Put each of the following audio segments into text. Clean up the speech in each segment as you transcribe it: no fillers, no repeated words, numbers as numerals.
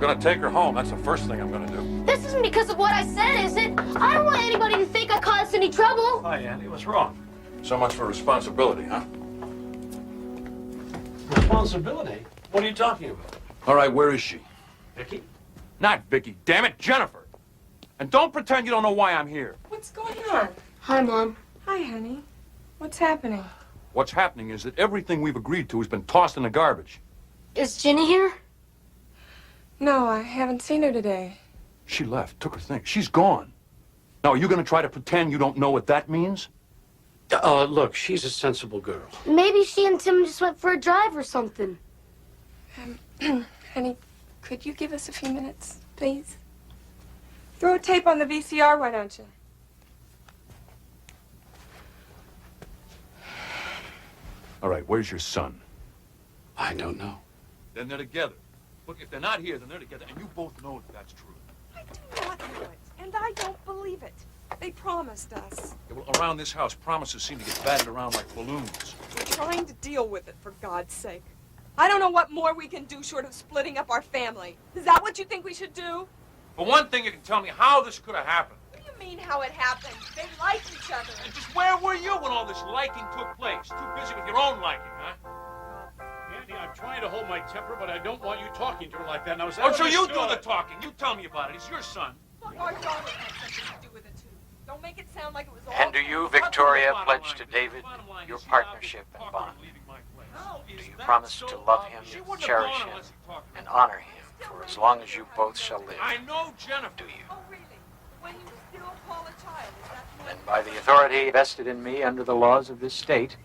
gonna take her home. That's the first thing I'm gonna do. This isn't because of what I said, is it? I don't want anybody to think I caused any trouble. Hi, Andy. What's wrong? So much for responsibility, huh? Responsibility? What are you talking about? All right, where is she? Vicky? Not Vicky, damn it, Jennifer. And don't pretend you don't know why I'm here. What's going on? Hi, Mom. Hi, honey. What's happening? What's happening is that everything we've agreed to has been tossed in the garbage. Is Ginny here? No, I haven't seen her today. She left, took her things. She's gone. Now, are you gonna try to pretend you don't know what that means? Look, she's a sensible girl. Maybe she and Tim just went for a drive or something. Honey, could you give us a few minutes, please? Throw a tape on the VCR, why don't you? All right, where's your son? I don't know. Then they're together. Look, if they're not here, then they're together, and you both know that that's true. I do not know it, and I don't believe it. They promised us. Yeah, well, around this house, promises seem to get batted around like balloons. We're trying to deal with it, for God's sake. I don't know what more we can do short of splitting up our family. Is that what you think we should do? For one thing, you can tell me how this could have happened. What do you mean how it happened? They like each other. And just where were you when all this liking took place? Too busy with your own liking, huh? Andy, I'm trying to hold my temper, but I don't want you talking to her like that. Now, is that Oh, what so I you said? do the talking. You tell me about it. It's your son. Look, our daughter had something to do with it, too. Don't make it sound like it was all... And do you, Victoria, pledge to David your partnership and bond? Do you promise to love him, cherish him, and honor him for as long as you both shall live? I know Jennifer. Do you? Oh, really? When you still call a child, is that... Then by the authority vested in me under the laws of this state,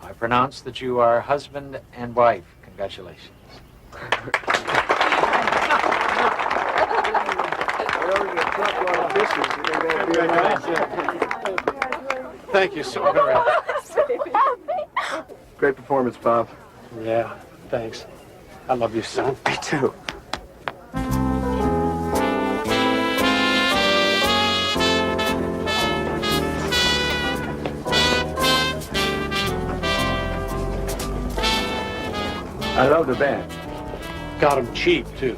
I pronounce that you are husband and wife. Congratulations. Thank you so very much. Great performance, Bob. Yeah, thanks. I love you, son. Me too. I love the band. Got him cheap, too.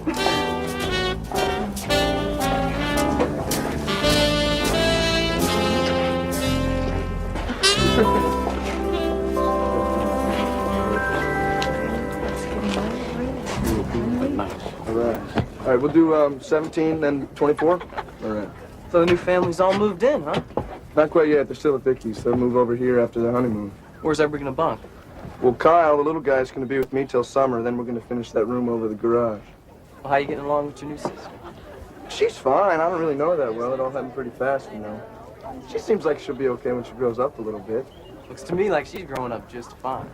All right, we'll do 17, then 24. All right. So the new family's all moved in, huh? Not quite yet. They're still at Vicky's. They'll move over here after the honeymoon. Where's everybody gonna bunk? Well, Kyle, the little guy's going to be with me till summer. Then we're going to finish that room over the garage. Well, how you getting along with your new sister? She's fine. I don't really know her that well. It all happened pretty fast, you know. She seems like she'll be okay when she grows up a little bit. Looks to me like she's growing up just fine.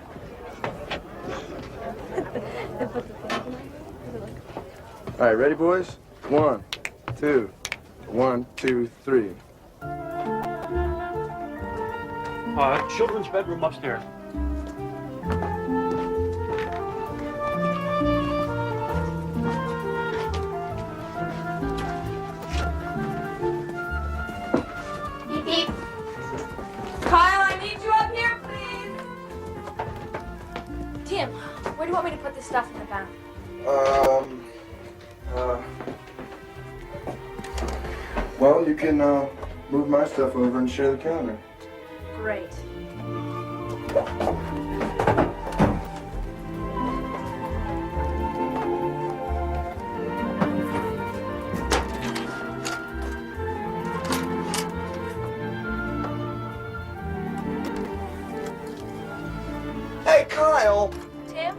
All right, ready, boys? 1, 2, 1, 2, 3. Children's bedroom upstairs. Beep, beep. Kyle, I need you up here, please. Tim, where do you want me to put this stuff in the back? Well, you can move my stuff over and share the counter. Great. Hey, Kyle! Tim,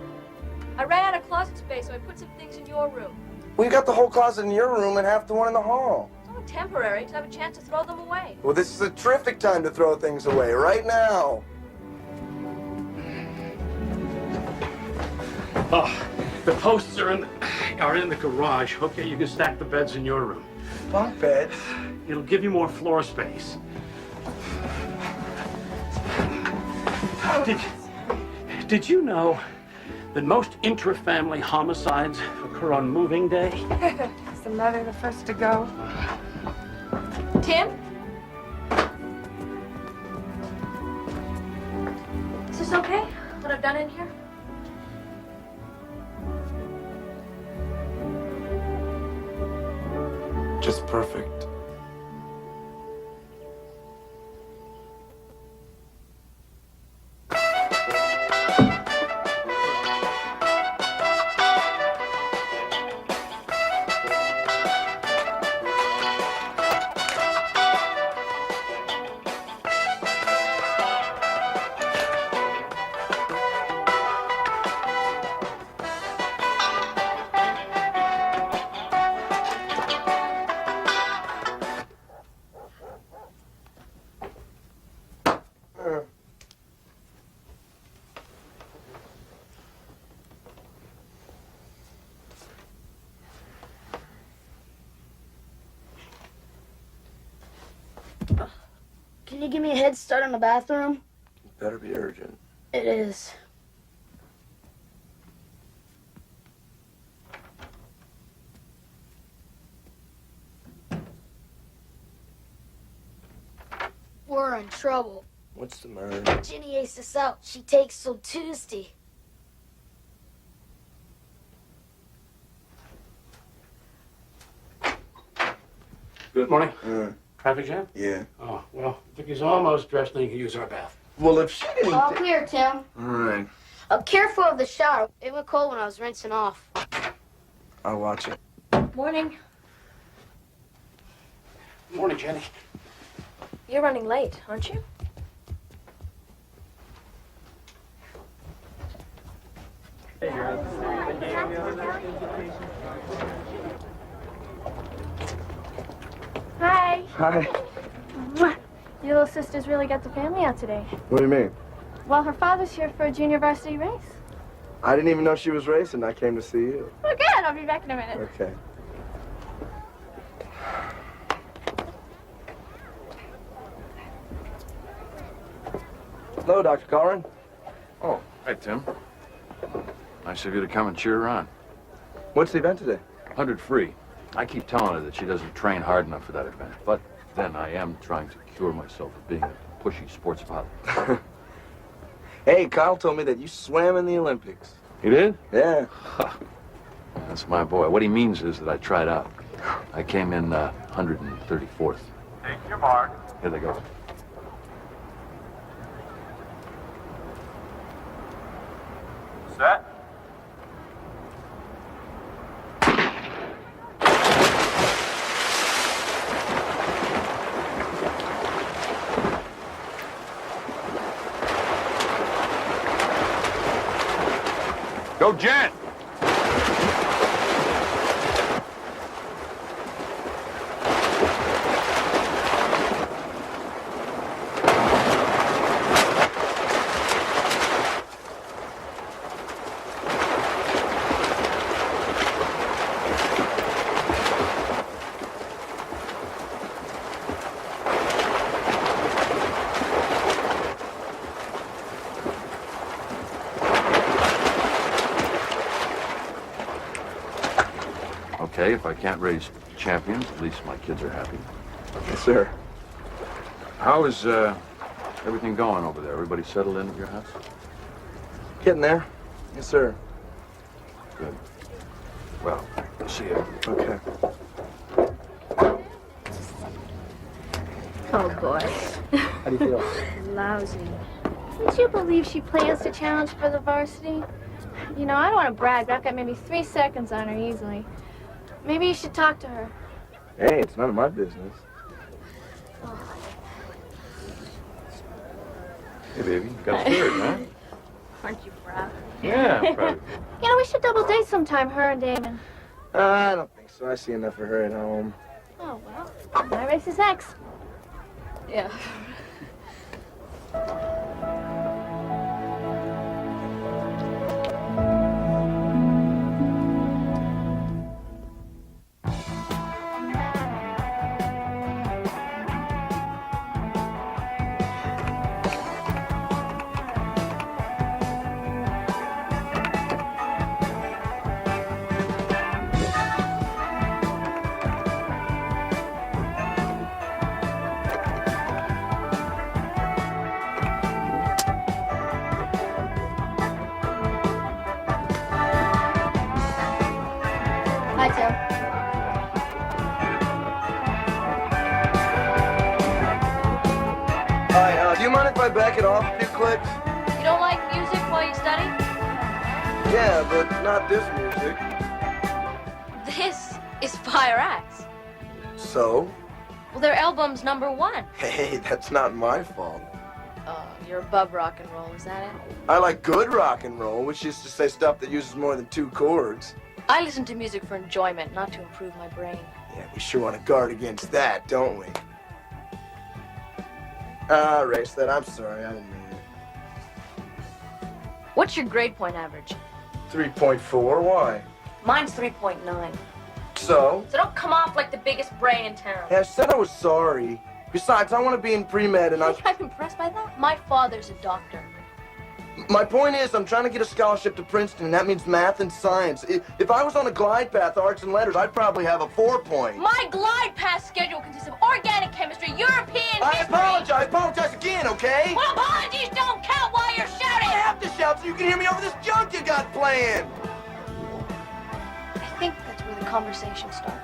I ran out of closet space, so I put some things in your room. Well, you got the whole closet in your room and half the one in the hall. It's only temporary, to have a chance to throw them away. Well, this is a terrific time to throw things away, right now. Oh, the posts are in the garage. Okay, you can stack the beds in your room. Bunk beds? It'll give you more floor space. Did you know that most intra-family homicides occur on moving day? Is the mother the first to go? Tim? Is this okay? What I've done in here? perfect. Can you give me a head start on the bathroom? Better be urgent. It is. We're in trouble. What's the matter? Ginny aced us out. She takes till Tuesday. Good morning. Uh, Traffic jam? yeah. Oh, well, Vicky's almost dressed and you can use our bath. Well, if she didn't... All clear, Tim. All right. Careful of the shower. It went cold when I was rinsing off. I'll watch it. Morning. Morning, Jenny. You're running late, aren't you? Hi. Hi. Your little sister's really got the family out today. What do you mean? Well, her father's here for a junior varsity race. I didn't even know she was racing. I came to see you. Well, good. I'll be back in a minute. Okay. Hello, Dr. Colleran. Oh, hi, Tim. Nice of you to come and cheer her on. What's the event today? 100 free. I keep telling her that she doesn't train hard enough for that event, but then I am trying to cure myself of being a pushy sports father. Hey, Kyle told me that you swam in the Olympics. He did? Yeah. That's my boy. What he means is that I tried out. I came in 134th. Take your mark. Here they go. Set. Go, Jen! Okay, if I can't raise champions, at least my kids are happy. Yes, sir. How is everything going over there? Everybody settled in at your house? Getting there. Yes, sir. Good. Well, see you. Okay. Oh, boy. How do you feel? Lousy. Can't you believe she plans to challenge for the varsity? You know, I don't want to brag, but I've got maybe 3 seconds on her easily. Maybe you should talk to her. Hey, it's none of my business. Hey, baby, got third, huh? Aren't you proud? Yeah, I'm proud of you. You know, we should double date sometime, her and Damon. I don't think so. I see enough of her at home. Oh, well, my race is next. Yeah. I back it off a few clicks? You don't like music while you study? Yeah, but not this music. This is Fire Acts. So? Well, their album's #1. Hey, that's not my fault. Oh, you're above rock and roll, is that it? I like good rock and roll, which is to say stuff that uses more than 2 chords. I listen to music for enjoyment, not to improve my brain. Yeah, we sure want to guard against that, don't we? Erase that. I'm sorry, I didn't mean it. What's your grade point average? 3.4, why? Mine's 3.9. So? So don't come off like the biggest brain in town. Yeah, I said I was sorry. Besides, I want to be in pre-med and You think I'm impressed by that? My father's a doctor. My point is, I'm trying to get a scholarship to Princeton, and that means math and science. If I was on a glide path, arts and letters, I'd probably have a 4-point. My glide path schedule consists of organic chemistry, European I history... apologize again, okay? Well, apologies don't count while you're shouting! I have to shout so you can hear me over this junk you got playing! I think that's where the conversation started.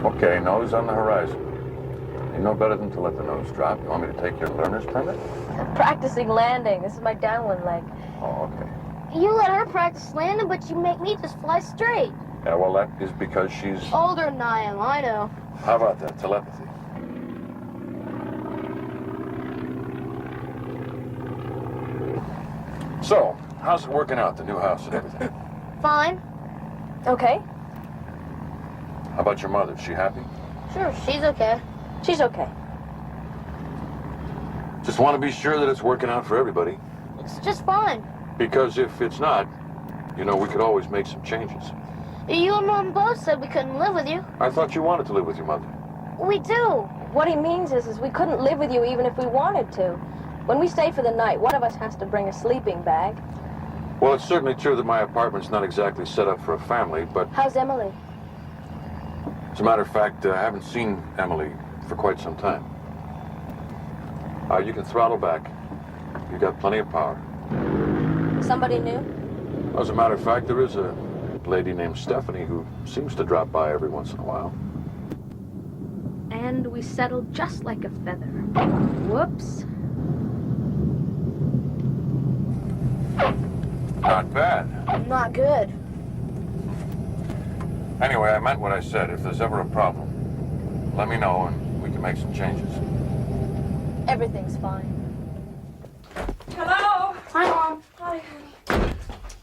Okay, nose on the horizon. You know better than to let the nose drop. You want me to take your learner's permit? I'm practicing landing. This is my downwind leg. Oh, okay. You let her practice landing, but you make me just fly straight. Yeah, well, that is because she's... Older than I am, I know. How about that? Telepathy. So, how's it working out, the new house and everything? Fine. Okay. How about your mother? Is she happy? Sure, she's okay. She's okay. Just want to be sure that it's working out for everybody. It's just fine. Because if it's not, you know, we could always make some changes. You and Mom both said we couldn't live with you. I thought you wanted to live with your mother. We do. What he means is we couldn't live with you even if we wanted to. When we stay for the night, one of us has to bring a sleeping bag. Well, it's certainly true that my apartment's not exactly set up for a family, but How's Emily? as a matter of fact, I haven't seen Emily for quite some time. You can throttle back. You got plenty of power. Somebody new? As a matter of fact, there is a lady named Stephanie who seems to drop by every once in a while. And we settled just like a feather. Whoops. Not bad. Not good. Anyway, I meant what I said. If there's ever a problem, let me know and we can make some changes. Everything's fine. Hello? Hi, Mom. Hi, honey.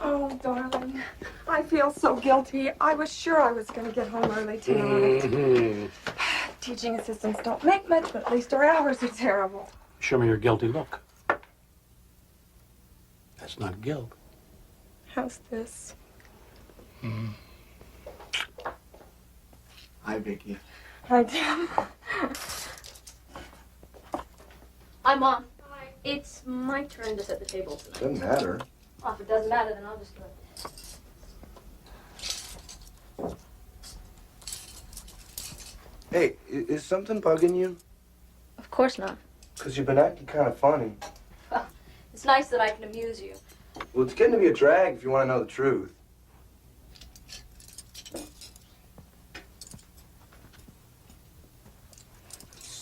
Oh, darling. I feel so guilty. I was sure I was going to get home early tonight. Teaching assistants don't make much, but at least our hours are terrible. Show me your guilty look. That's not guilt. How's this? Hi, Vicky. Hi, Tim. Hi, Mom. Hi. It's my turn to set the table tonight. Doesn't matter. Oh, if it doesn't matter, then I'll just do it. Hey, is something bugging you? Of course not. Because you've been acting kind of funny. It's nice that I can amuse you. Well, it's getting to be a drag if you want to know the truth.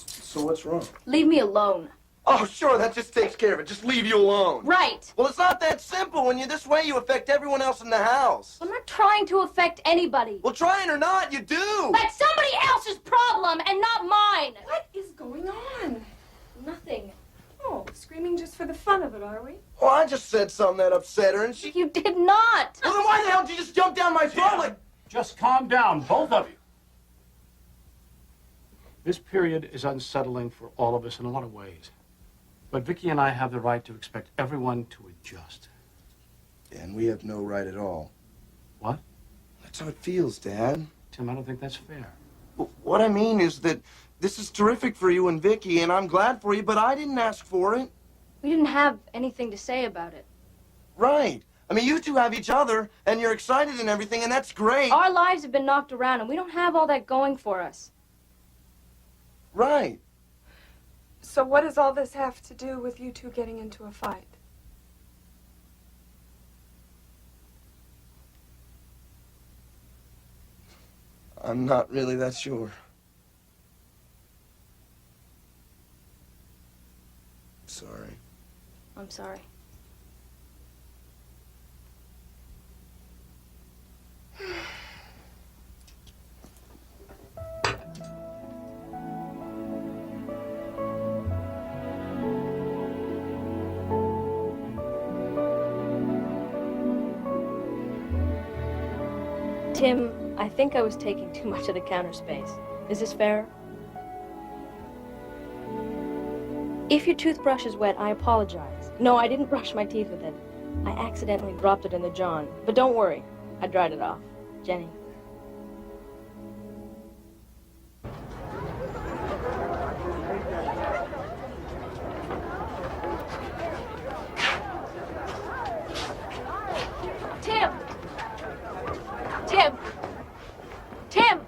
So what's wrong? Leave me alone. Oh, sure, that just takes care of it. Just leave you alone. Right. Well, it's not that simple. When you're this way, you affect everyone else in the house. I'm not trying to affect anybody. Well, trying or not, you do. That's somebody else's problem and not mine. What is going on? Nothing. Oh, screaming just for the fun of it, are we? Well, I just said something that upset her, and she... You did not. Well, then why the hell did you just jump down my throat like... Just calm down, both of you. This period is unsettling for all of us in a lot of ways. But Vicky and I have the right to expect everyone to adjust. And we have no right at all. What? That's how it feels, Dad. Tim, I don't think that's fair. What I mean is that this is terrific for you and Vicky, and I'm glad for you, but I didn't ask for it. We didn't have anything to say about it. Right. I mean, you two have each other, and you're excited and everything, and that's great. Our lives have been knocked around, and we don't have all that going for us. Right. So what does all this have to do with you two getting into a fight? I'm not really that sure. Sorry. I'm sorry. Tim, I think I was taking too much of the counter space. Is this fair? If your toothbrush is wet, I apologize. No, I didn't brush my teeth with it. I accidentally dropped it in the John. But don't worry, I dried it off. Jenny. Tim! Tim! Tim!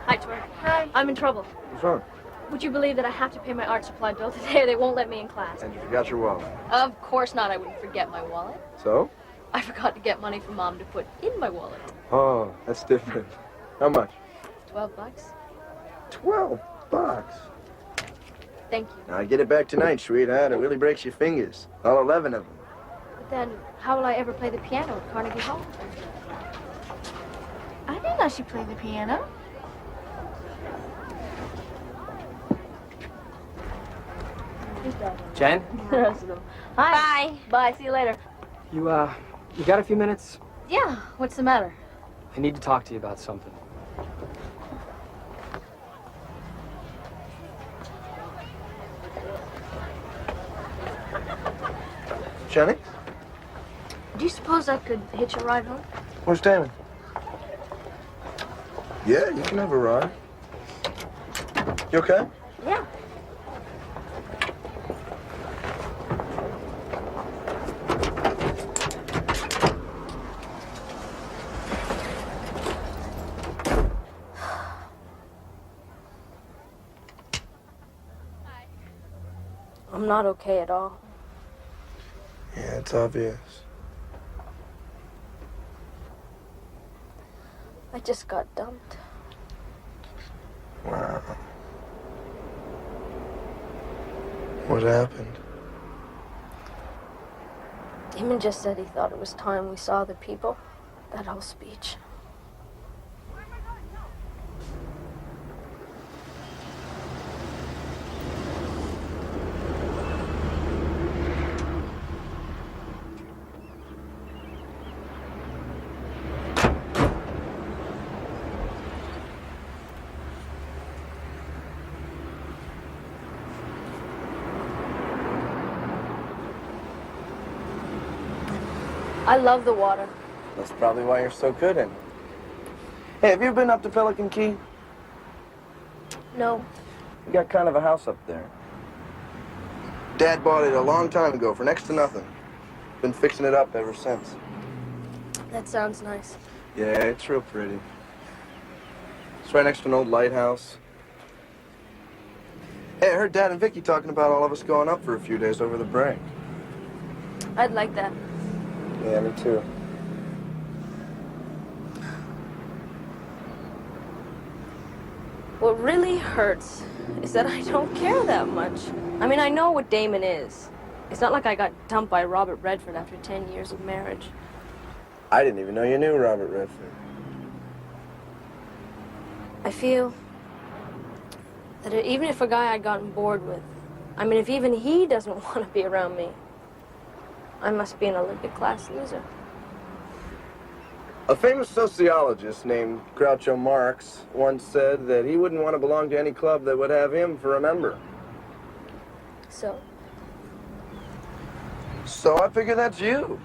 Hi, Tori. Hi. I'm in trouble. What's wrong? Would you believe that I have to pay my art supply bill today or they won't let me in class? And you forgot your wallet. Of course not. I wouldn't forget my wallet. So? I forgot to get money from Mom to put in my wallet. Oh, that's different. How much? $12. $12. Thank you. Now, get it back tonight, sweetheart. It really breaks your fingers. All 11 of them. But then, how will I ever play the piano at Carnegie Hall? I didn't know she played the piano. Jen, The rest of them. Hi. Bye. Bye. See you later. you got a few minutes? Yeah. What's the matter? I need to talk to you about something. Jenny? Do you suppose I could hitch a ride home? Where's Damon? Yeah, you can have a ride. You okay? Yeah. I'm not okay at all. Yeah, it's obvious. I just got dumped. Wow. What happened? Damon just said he thought it was time we saw the people. That whole speech. I love the water. That's probably why you're so good in it. Hey, have you been up to Pelican Key? No. We got kind of a house up there. Dad bought it a long time ago for next to nothing. Been fixing it up ever since. That sounds nice. Yeah, it's real pretty. It's right next to an old lighthouse. Hey, I heard Dad and Vicky talking about all of us going up for a few days over the break. I'd like that. Yeah, me too. What really hurts is that I don't care that much. I mean, I know what Damon is. It's not like I got dumped by Robert Redford after 10 years of marriage. I didn't even know you knew Robert Redford. I feel that even if a guy I'd gotten bored with, I mean, if even he doesn't want to be around me, I must be an Olympic-class loser. A famous sociologist named Groucho Marx once said that he wouldn't want to belong to any club that would have him for a member. So? So I figure that's you.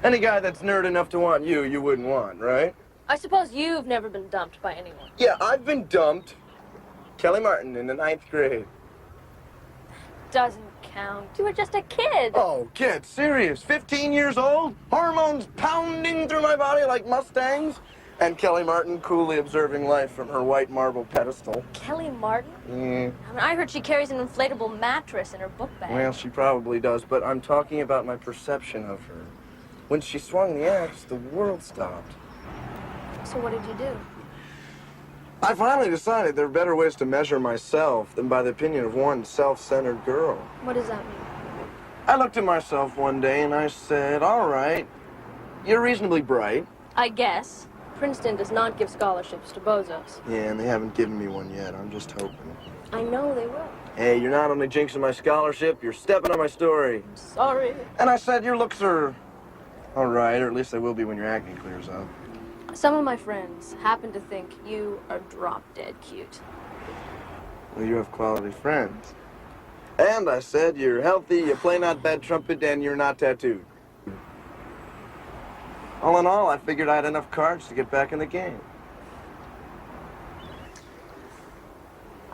Any guy that's nerd enough to want you, you wouldn't want, right? I suppose you've never been dumped by anyone. Yeah, I've been dumped. Kelly Martin in the 9th grade. Doesn't count. You were just a kid. Oh, kid, serious? 15 years old? Hormones pounding through my body like Mustangs? And Kelly Martin coolly observing life from her white marble pedestal. Kelly Martin? Yeah. I mean, I heard she carries an inflatable mattress in her book bag. Well, she probably does, but I'm talking about my perception of her. When she swung the axe, the world stopped. So what did you do? I finally decided there are better ways to measure myself than by the opinion of one self-centered girl. What does that mean? I looked at myself one day and I said, all right, you're reasonably bright. I guess. Princeton does not give scholarships to bozos. Yeah, and they haven't given me one yet. I'm just hoping. I know they will. Hey, you're not only jinxing my scholarship, you're stepping on my story. I'm sorry. And I said your looks are all right, or at least they will be when your acting clears up. Some of my friends happen to think you are drop-dead cute. Well, you have quality friends. And I said you're healthy, you play not bad trumpet, and you're not tattooed. All in all, I figured I had enough cards to get back in the game.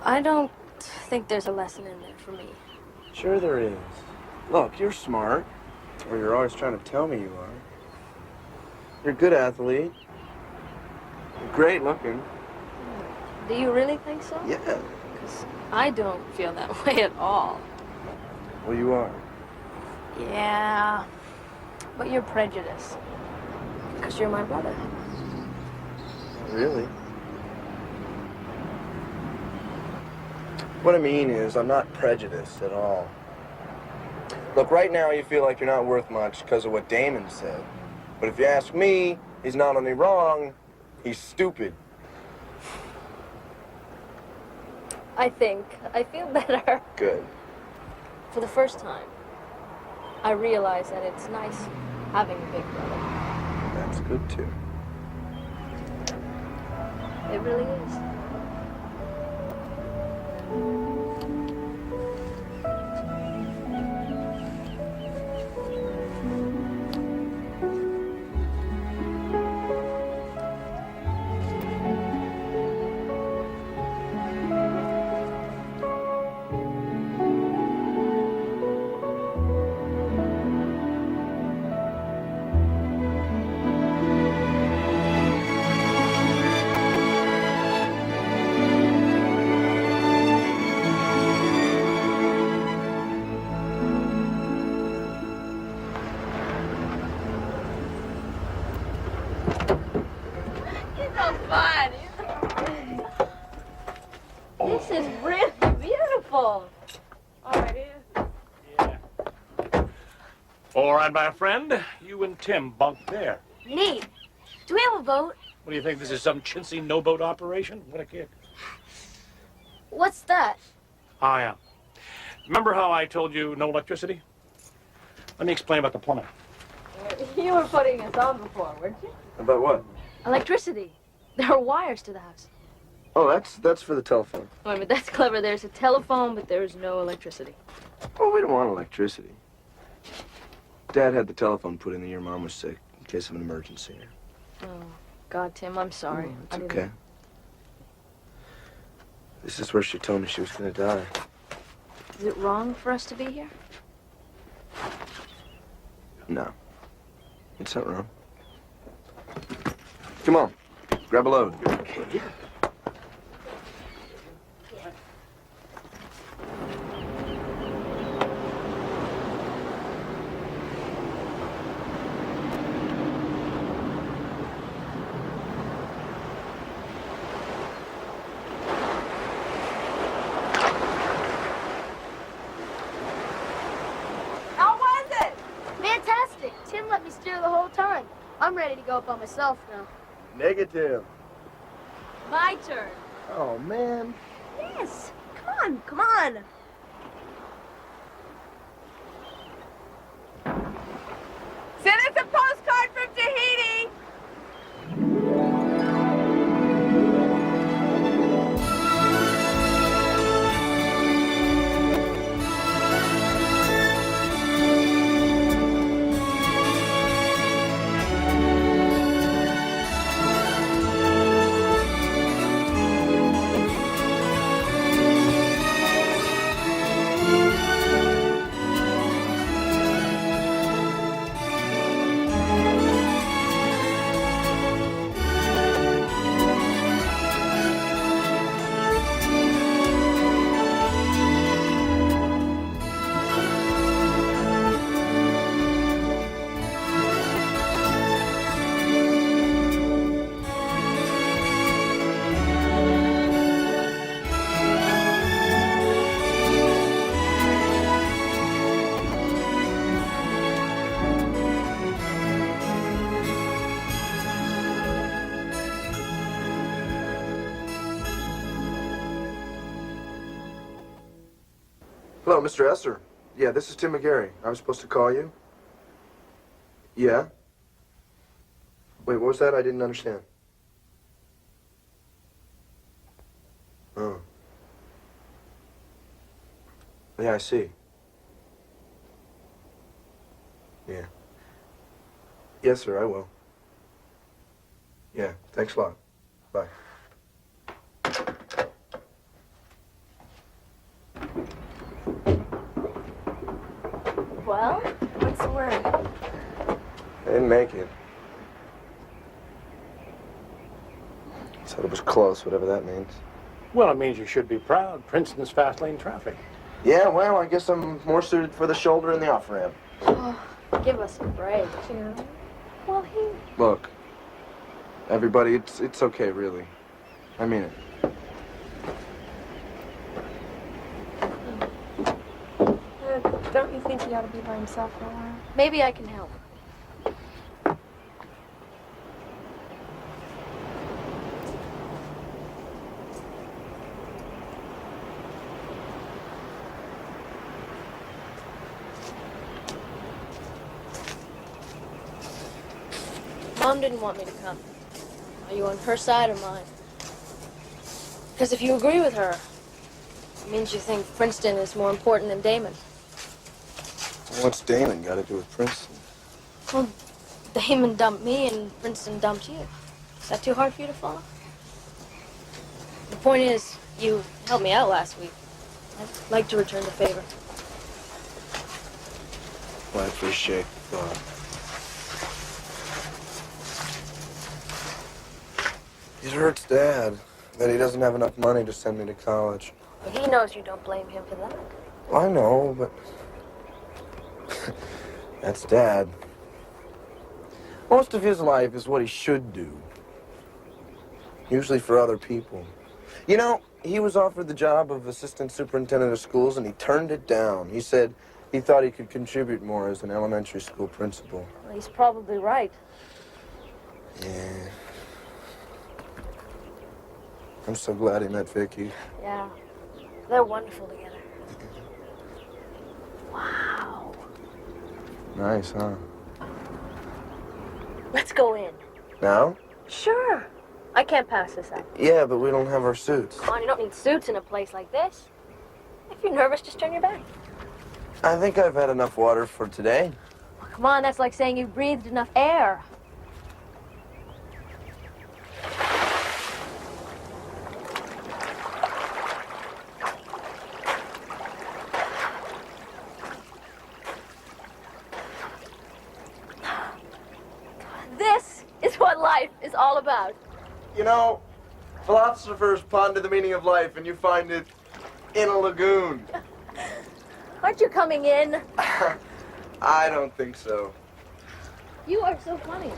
I don't think there's a lesson in there for me. Sure there is. Look, you're smart, or you're always trying to tell me you are. You're a good athlete. You're great looking. Do you really think so? Yeah. Because I don't feel that way at all. Well, you are. Yeah, but you're prejudiced. Because you're my brother. Really? What I mean is, I'm not prejudiced at all. Look, right now you feel like you're not worth much because of what Damon said. But if you ask me, he's not only wrong, he's stupid. I feel better. Good. For the first time, I realize that it's nice having a big brother. That's good, too. It really is. This is really beautiful. Oh, it is? Yeah. All right, my friend. You and Tim bunk there. Neat. Do we have a boat? What do you think? This is some chintzy no-boat operation? What a kid. What's that? Oh, yeah. Remember how I told you no electricity? Let me explain about the plumbing. You were putting us on before, weren't you? About what? Electricity. There are wires to the house. Oh, that's for the telephone. Wait, but that's clever. There's a telephone, but there's no electricity. Oh, we don't want electricity. Dad had the telephone put in the year Mom was sick, in case of an emergency. Oh, God, Tim, I'm sorry. Oh, it's I didn't- okay. This is where she told me she was gonna die. Is it wrong for us to be here? No. It's not wrong. Come on. Grab a load. How was it? Fantastic. Tim let me steer the whole time. I'm ready to go up on myself now. Negative. My turn. Oh, man. Yes. Come on. Send us a postcard from Tahiti. Hello, Mr. Esser. Yeah, this is Tim McGarry. I was supposed to call you. Yeah? Wait, what was that? I didn't understand. Oh. Yeah, I see. Yeah. Yes, sir, I will. Yeah, thanks a lot. Bye. Well, what's the word? I didn't make it. Said it was close, whatever that means. Well, it means you should be proud. Princeton's fast lane traffic. Yeah, well, I guess I'm more suited for the shoulder and the off-ramp. Oh, give us a break, Jim. Well, Look, everybody, it's okay, really. I mean it. Don't you think he ought to be by himself for a while? maybe I can help. Mom didn't want me to come. Are you on her side or mine? Because if you agree with her, it means you think Princeton is more important than Damon. What's Damon got to do with Princeton? Well, Damon dumped me and Princeton dumped you. Is that too hard for you to follow? The point is, you helped me out last week. I'd like to return the favor. Well, I appreciate the thought. It hurts Dad that he doesn't have enough money to send me to college. But he knows you don't blame him for that. I know, but that's Dad. Most of his life is what he should do. Usually for other people. You know, he was offered the job of assistant superintendent of schools and he turned it down. He said he thought he could contribute more as an elementary school principal. Well, he's probably right. Yeah. I'm so glad he met Vicky. Yeah. They're wonderful together. Wow. Nice, huh? Let's go in. Now? Sure. I can't pass this up. Yeah, but we don't have our suits. Come on, you don't need suits in a place like this. If you're nervous, just turn your back. I think I've had enough water for today. Well, come on, that's like saying you breathed enough air. This is what life is all about. You know, philosophers ponder the meaning of life, and you find it in a lagoon. Aren't you coming in? I don't think so. You are so funny.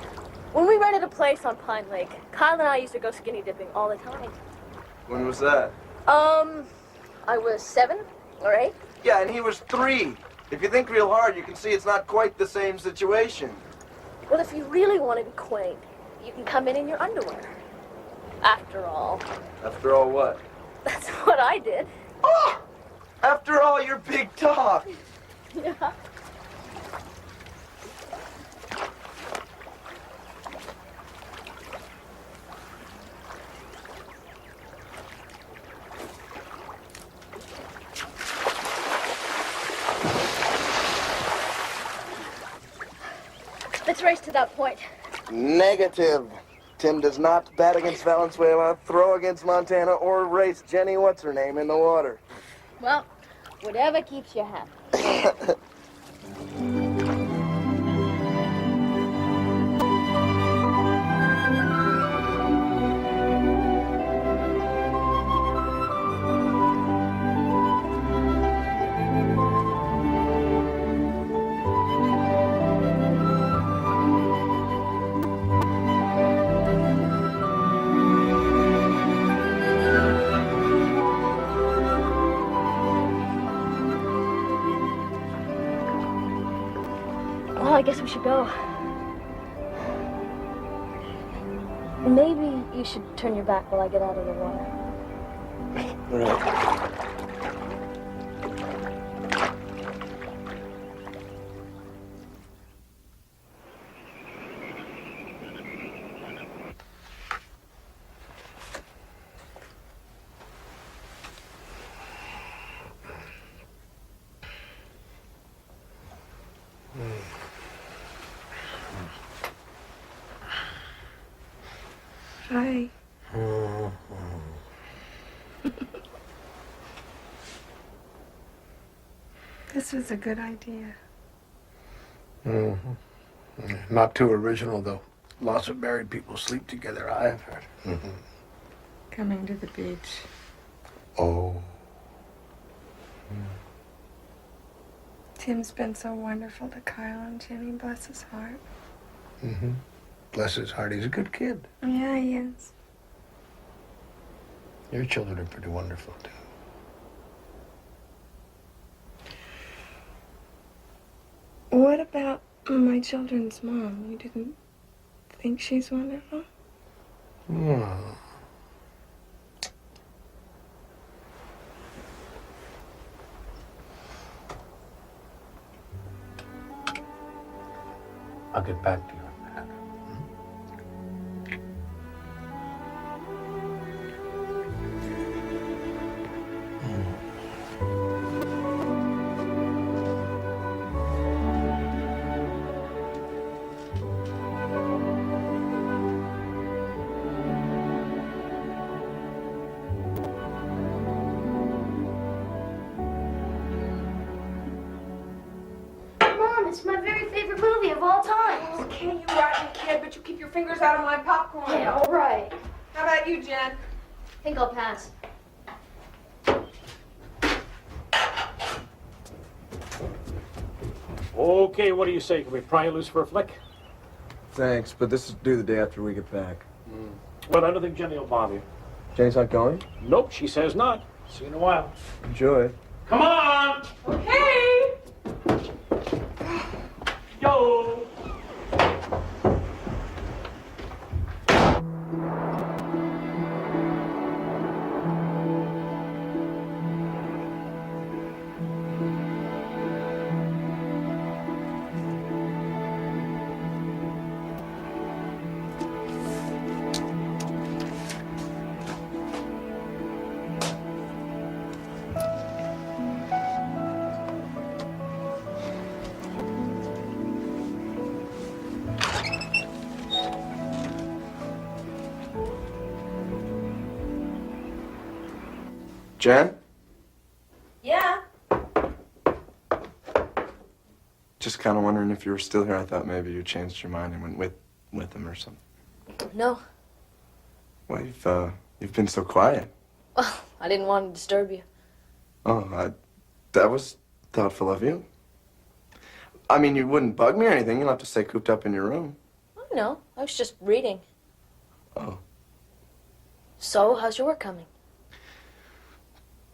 When we rented a place on Pine Lake, Kyle and I used to go skinny dipping all the time. When was that? I was 7 or 8. Yeah, and he was 3. If you think real hard, you can see it's not quite the same situation. Well, if you really want to be quaint, you can come in your underwear. After all. After all, what? That's what I did. Oh! After all your big talk. Yeah. Let's race to that point. Negative. Tim does not bat against Valenzuela, throw against Montana, or race Jenny What's-Her-Name in the water. Well, whatever keeps you happy. Well, I guess we should go. Maybe you should turn your back while I get out of the water. Right. Hi. This was a good idea. Not too original, though. Lots of married people sleep together, I have heard. Coming to the beach. Oh. Tim's been so wonderful to Kyle and Jenny, bless his heart. Bless his heart, he's a good kid. Yeah, he is. Your children are pretty wonderful, too. What about my children's mom? You didn't think she's wonderful? Oh. I'll get back to you on that. Mom, it's my very favorite movie of all time. Okay, you rotten kid, but you keep your fingers out of my popcorn. Yeah, all right. How about you, Jen? I think I'll pass. Okay, what do you say? Can we pry you loose for a flick? Thanks, but this is due the day after we get back. Well, I don't think Jenny will bother you. Jenny's not going? Nope, she says not. See you in a while. Enjoy. Come on! Okay. Yo! Jen? Yeah. Just kind of wondering if you were still here. I thought maybe you changed your mind and went with him or something. No. Well, you've been so quiet. Well, I didn't want to disturb you. Oh, that was thoughtful of you. I mean, you wouldn't bug me or anything. You don't have to stay cooped up in your room. Oh, no, I was just reading. Oh. So, how's your work coming?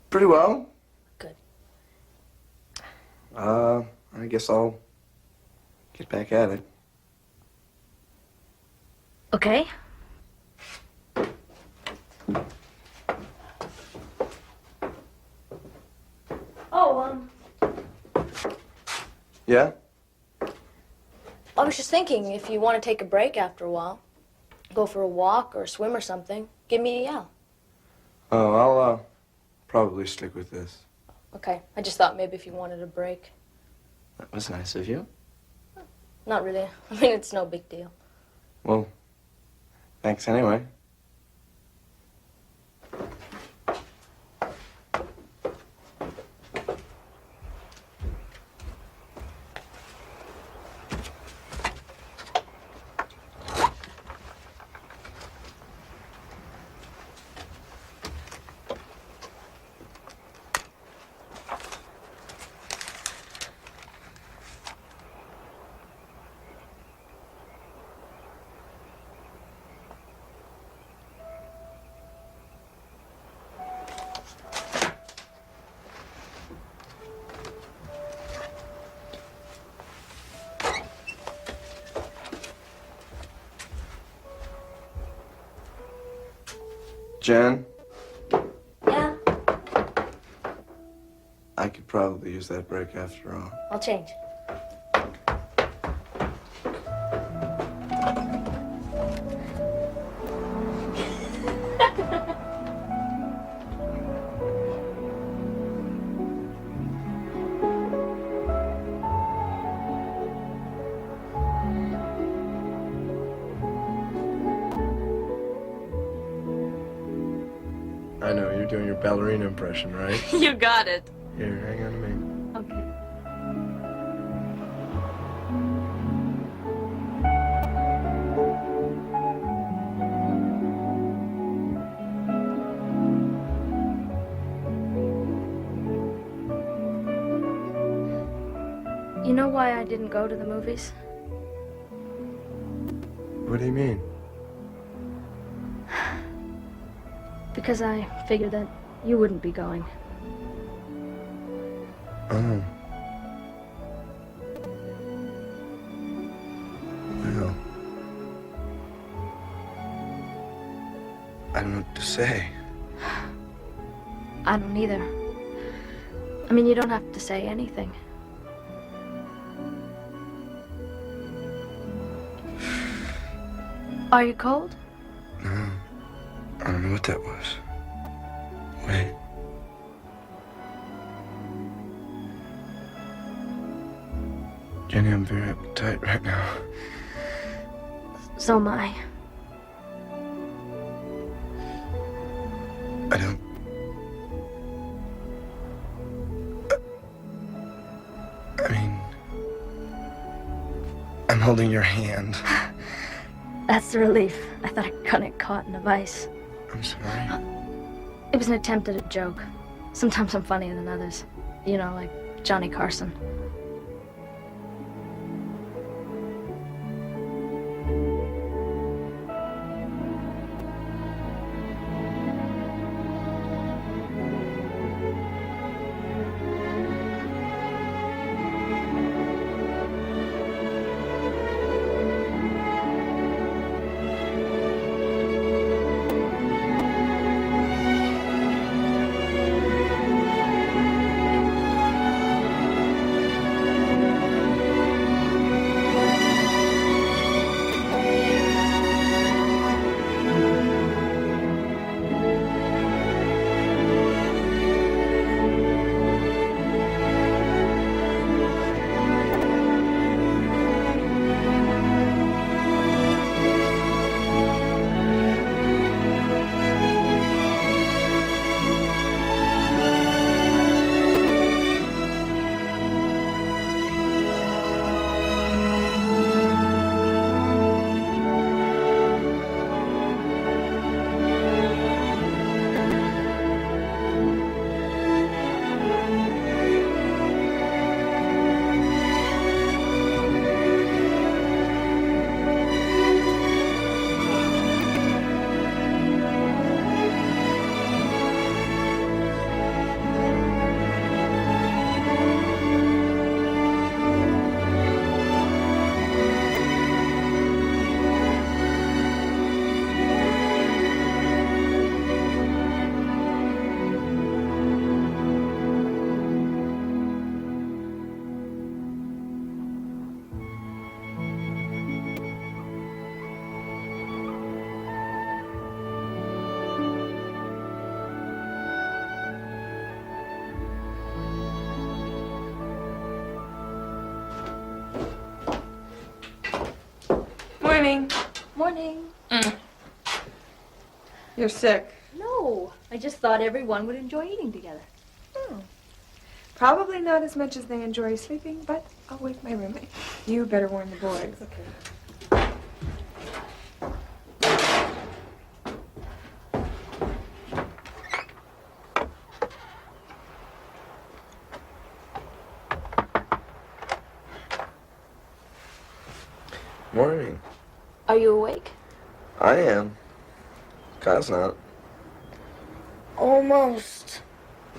Pretty well. Good. I guess I'll get back at it. Okay. Oh, Yeah? I was just thinking if you want to take a break after a while, go for a walk or a swim or something, give me a yell. Oh, I'll probably stick with this. Okay, I just thought maybe if you wanted a break. That was nice of you. Not really. I mean, it's no big deal. Well, thanks anyway. Jen? Yeah, I could probably use that break after all. I'll change. I know, you're doing your ballerina impression, right? You got it. Here, hang on to me. Okay. You know why I didn't go to the movies? What do you mean? Because I figured that you wouldn't be going. Oh. Well. I don't know what to say. I don't either. I mean, you don't have to say anything. Are you cold? No. I don't know what that was. Wait. Jenny, I'm very uptight right now. So am I. I don't... I mean... I'm holding your hand. That's the relief. I thought I got caught in a vice. I'm sorry. It was an attempt at a joke. Sometimes I'm funnier than others. You know, like Johnny Carson. Morning. Morning. You're sick. No, I just thought everyone would enjoy eating together. Oh. Probably not as much as they enjoy sleeping, but I'll wake my roommate. You better warn the boys. Okay. Morning. Are you awake? I am. Kyle's not. Almost.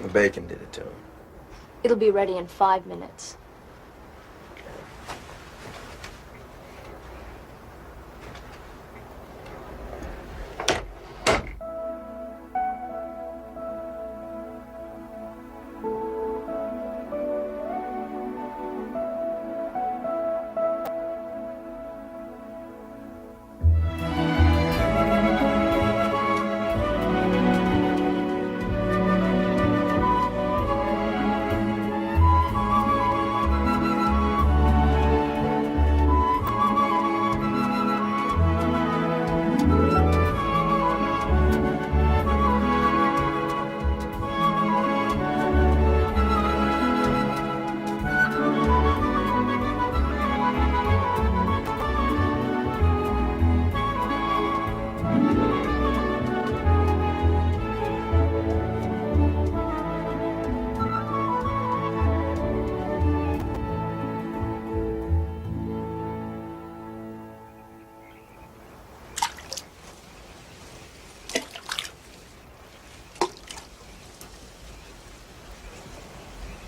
The bacon did it to him. It'll be ready in 5 minutes.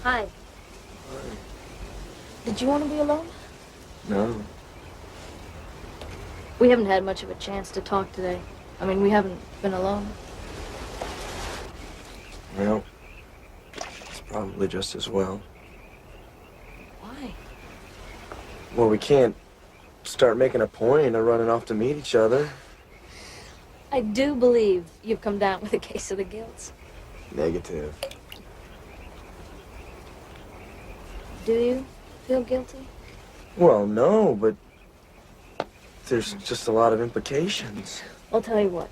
Hi. Did you want to be alone? No. We haven't had much of a chance to talk today. I mean, we haven't been alone. Well, it's probably just as well. Why? Well, we can't start making a point of running off to meet each other. I do believe you've come down with a case of the guilts. Negative. Do you feel guilty? Well, no, but there's just a lot of implications. I'll tell you what.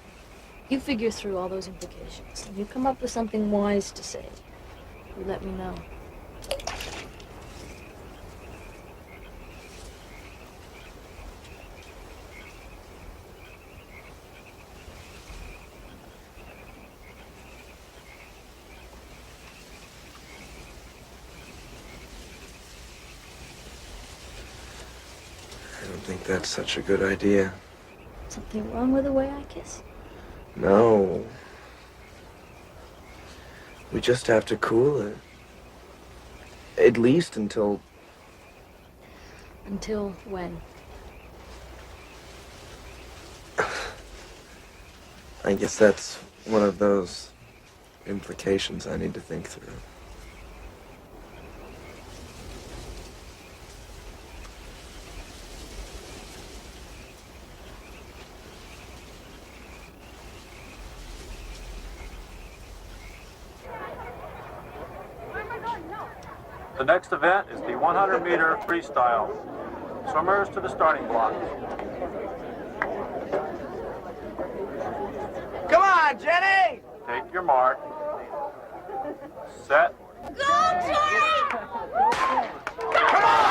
You figure through all those implications, and you come up with something wise to say. You let me know. I don't think that's such a good idea. Something wrong with the way I kiss? No. We just have to cool it. At least until... Until when? I guess that's one of those implications I need to think through. The next event is the 100-meter freestyle. Swimmers to the starting block. Come on, Jenny! Take your mark. Set. Go, Jenny! Come on!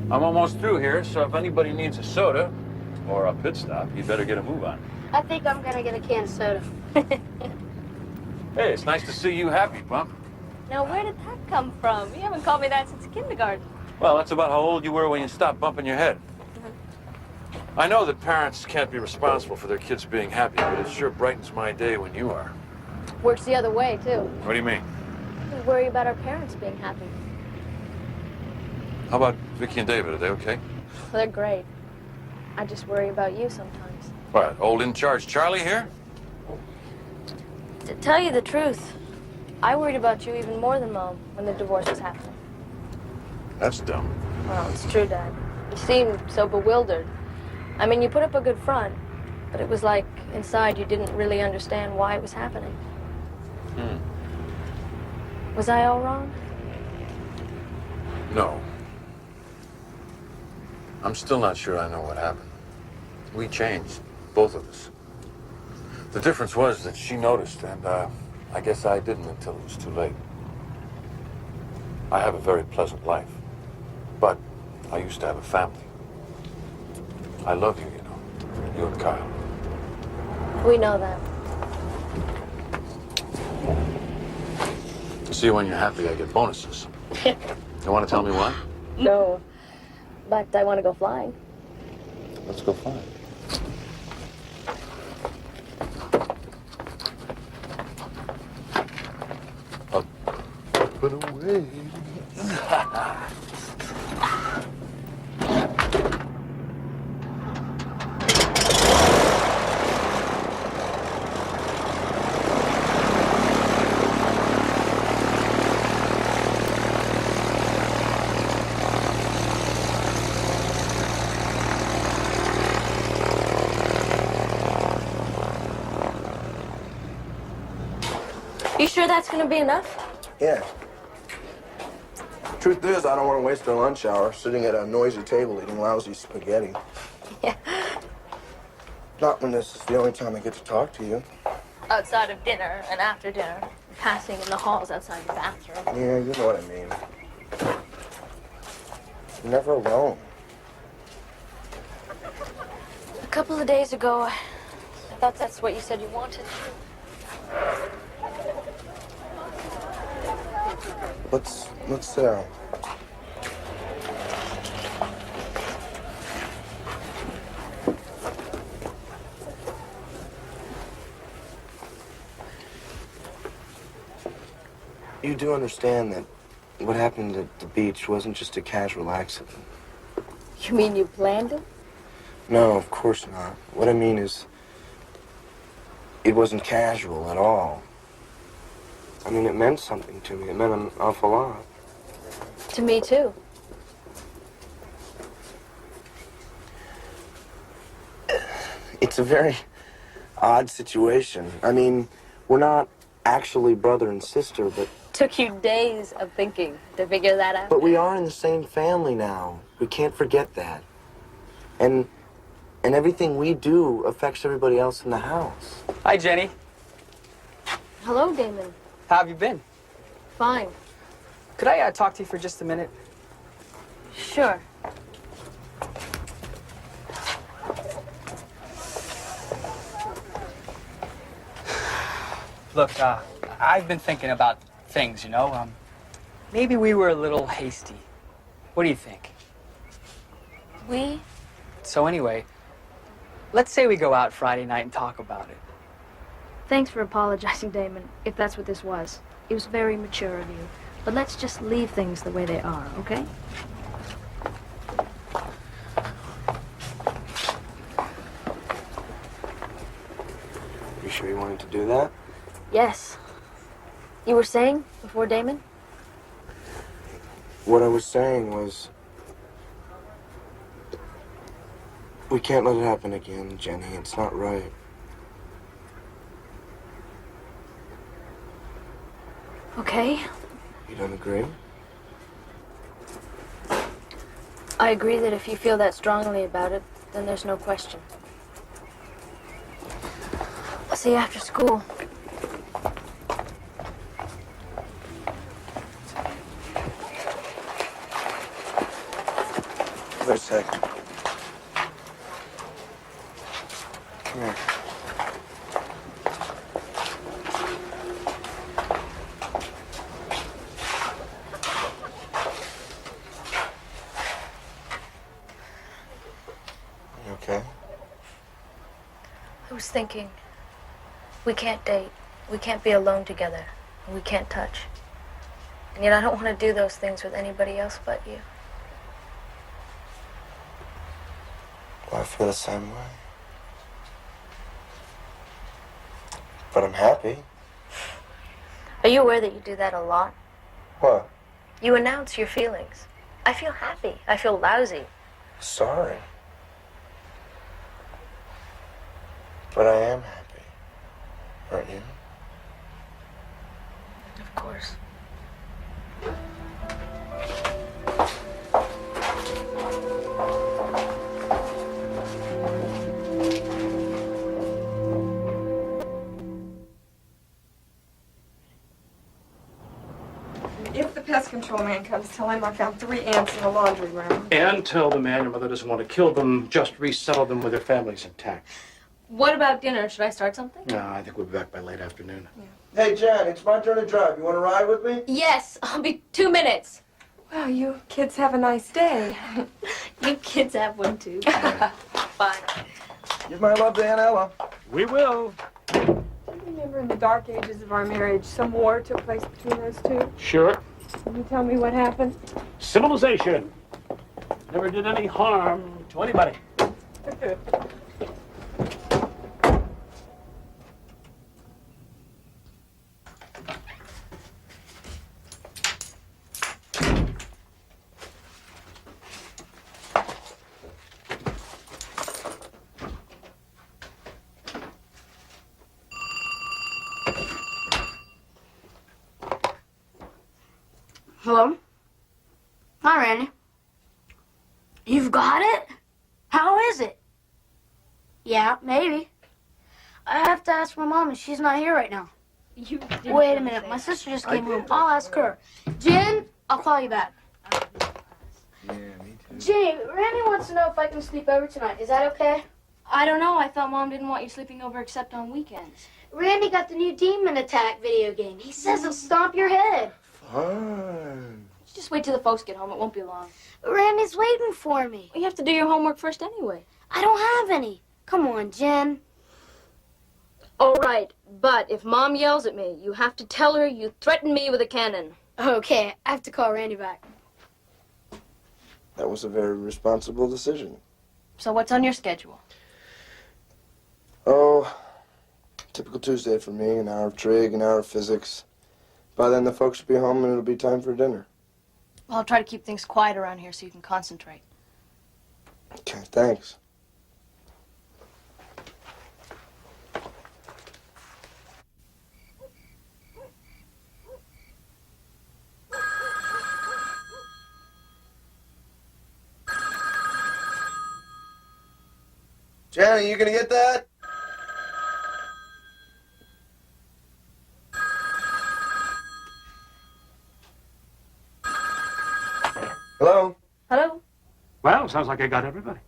I'm almost through here, so if anybody needs a soda or a pit stop, you better get a move on. I think I'm gonna get a can of soda. Hey, it's nice to see you happy, Bump. Now, where did that come from? You haven't called me that since kindergarten. Well, that's about how old you were when you stopped bumping your head. I know that parents can't be responsible for their kids being happy, but it sure brightens my day when you are. Works the other way, too. What do you mean? We worry about our parents being happy. How about Vicky and David? Are they okay? Well, they're great. I just worry about you sometimes. What, old in charge Charlie here? To tell you the truth, I worried about you even more than Mom when the divorce was happening. That's dumb. Well, it's true, Dad. You seemed so bewildered. I mean, you put up a good front, but it was like inside you didn't really understand why it was happening. Was I all wrong? No. I'm still not sure I know what happened. We changed, both of us. The difference was that she noticed, and I guess I didn't until it was too late. I have a very pleasant life, but I used to have a family. I love you, you know, you and Kyle. We know that. See, when you're happy, I get bonuses. You want to tell me why? No, but I want to go flying. Let's go flying. Up and away. You sure that's gonna be enough? Yeah. Truth is, I don't want to waste our lunch hour sitting at a noisy table eating lousy spaghetti. Yeah. Not when this is the only time I get to talk to you. Outside of dinner and after dinner, passing in the halls outside your bathroom. Yeah, you know what I mean. You're never alone. A couple of days ago, I thought that's what you said you wanted. Let's sit down. You do understand that what happened at the beach wasn't just a casual accident. You mean you planned it? No, of course not. What I mean is, it wasn't casual at all. I mean, it meant something to me. It meant an awful lot. To me, too. It's a very odd situation. I mean, we're not actually brother and sister, but... Took you days of thinking to figure that out. But we are in the same family now. We can't forget that. And everything we do affects everybody else in the house. Hi, Jenny. Hello, Damon. How have you been? Fine. Could I talk to you for just a minute? Sure. Look, I've been thinking about things, you know. Maybe we were a little hasty. What do you think? We? So anyway, let's say we go out Friday night and talk about it. Thanks for apologizing, Damon, if that's what this was. It was very mature of you. But let's just leave things the way they are, okay? You sure you wanted to do that? Yes. You were saying before Damon? What I was saying was... we can't let it happen again, Jenny. It's not right. Okay. You don't agree? I agree that if you feel that strongly about it, then there's no question. I'll see you after school. Wait a second. Come here. You okay? I was thinking, we can't date, we can't be alone together, and we can't touch. And yet I don't want to do those things with anybody else but you. Well, I feel the same way. But I'm happy. Are you aware that you do that a lot? What? You announce your feelings. I feel happy. I feel lousy. Sorry. But I am happy. Aren't you? Of course. If the pest control man comes, tell him I found 3 ants in the laundry room. And tell the man your mother doesn't want to kill them, just resettle them with their families intact. What about dinner? Should I start something? No, I think we'll be back by late afternoon. Hey, Jen, it's my turn to drive. You want to ride with me? Yes, I'll be 2 minutes. Well, you kids have a nice day. You kids have one too. Bye. Give my love to Aunt Ella. We will. Do you remember in the dark ages of our marriage, some war took place between those two? Sure. Can you tell me what happened? Civilization never did any harm to anybody. Hello? Hi, Randy. You've got it? How is it? Yeah, maybe. I have to ask my mom, and she's not here right now. Wait a minute. My sister just came home. I'll ask her. Jen, I'll call you back. Yeah, me too. Jenny, Randy wants to know if I can sleep over tonight. Is that okay? I don't know. I thought Mom didn't want you sleeping over except on weekends. Randy got the new Demon Attack video game. He says it'll stomp your head. Fun. Just wait till the folks get home. It won't be long. Randy's waiting for me. You have to do your homework first anyway. I don't have any. Come on, Jen. All right, but if Mom yells at me, you have to tell her you threatened me with a cannon. Okay, I have to call Randy back. That was a very responsible decision. So what's on your schedule? Oh, typical Tuesday for me. An hour of trig, an hour of physics. By then the folks will be home and it'll be time for dinner. Well, I'll try to keep things quiet around here so you can concentrate. Okay, thanks. Jenny, you gonna get that? Hello? Hello? Well, sounds like I got everybody.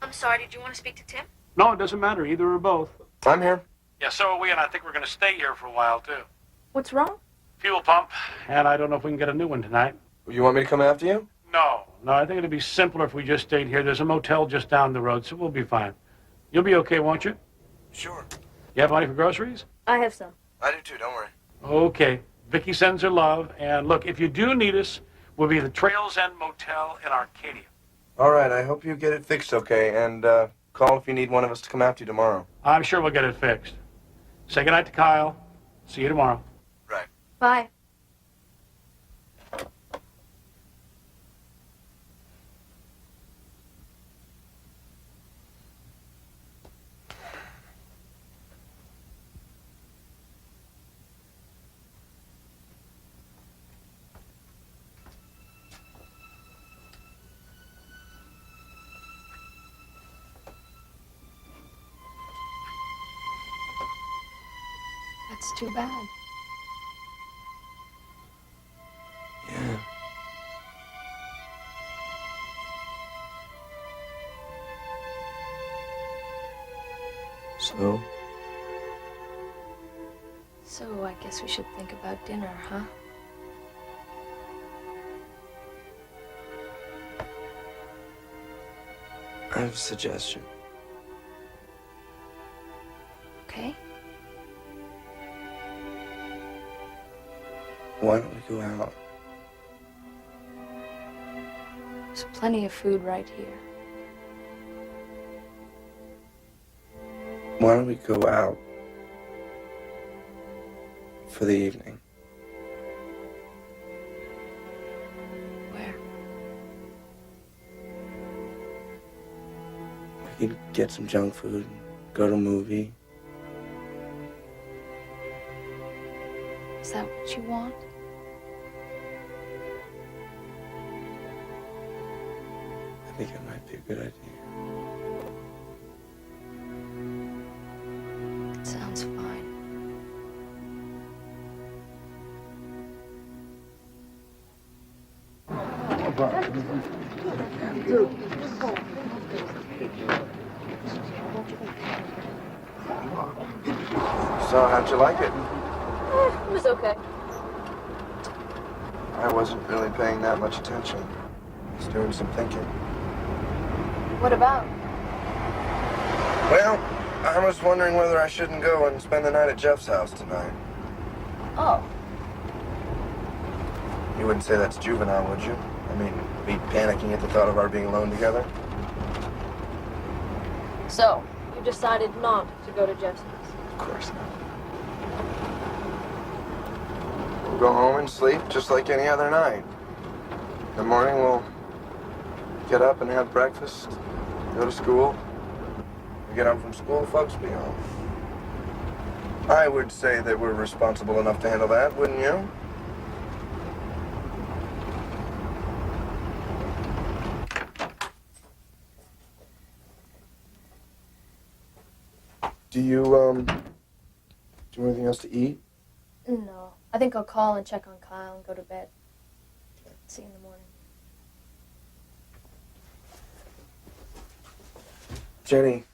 I'm sorry, did you want to speak to Tim? No, it doesn't matter, either or both. I'm here. Yeah, so are we, and I think we're going to stay here for a while, too. What's wrong? Fuel pump, and I don't know if we can get a new one tonight. You want me to come after you? No, I think it'd be simpler if we just stayed here. There's a motel just down the road, so we'll be fine. You'll be okay, won't you? Sure. You have money for groceries? I have some. I do too, don't worry. Okay. Vicky sends her love, and look, if you do need us, we'll be the Trails End Motel in Arcadia. All right, I hope you get it fixed okay, and call if you need one of us to come after you tomorrow. I'm sure we'll get it fixed. Say goodnight to Kyle. See you tomorrow. Right. Bye. That's too bad. Yeah. So? So I guess we should think about dinner, huh? I have a suggestion. Okay. Why don't we go out? There's plenty of food right here. Why don't we go out for the evening? Where? We could get some junk food, go to a movie. Is that what you want? I think it might be a good idea. Sounds fine. So, how'd you like it? It was okay. I wasn't really paying that much attention. I was doing some thinking. What about? Well, I was wondering whether I shouldn't go and spend the night at Jeff's house tonight. Oh. You wouldn't say that's juvenile, would you? I mean, be panicking at the thought of our being alone together? So, you decided not to go to Jeff's house? Of course not. We'll go home and sleep just like any other night. In the morning, we'll get up and have breakfast, go to school. We get home from school, folks will be home. I would say that we're responsible enough to handle that, wouldn't you? Do you anything else to eat? No. I think I'll call and check on Kyle and go to bed. See you in the morning. Jenny.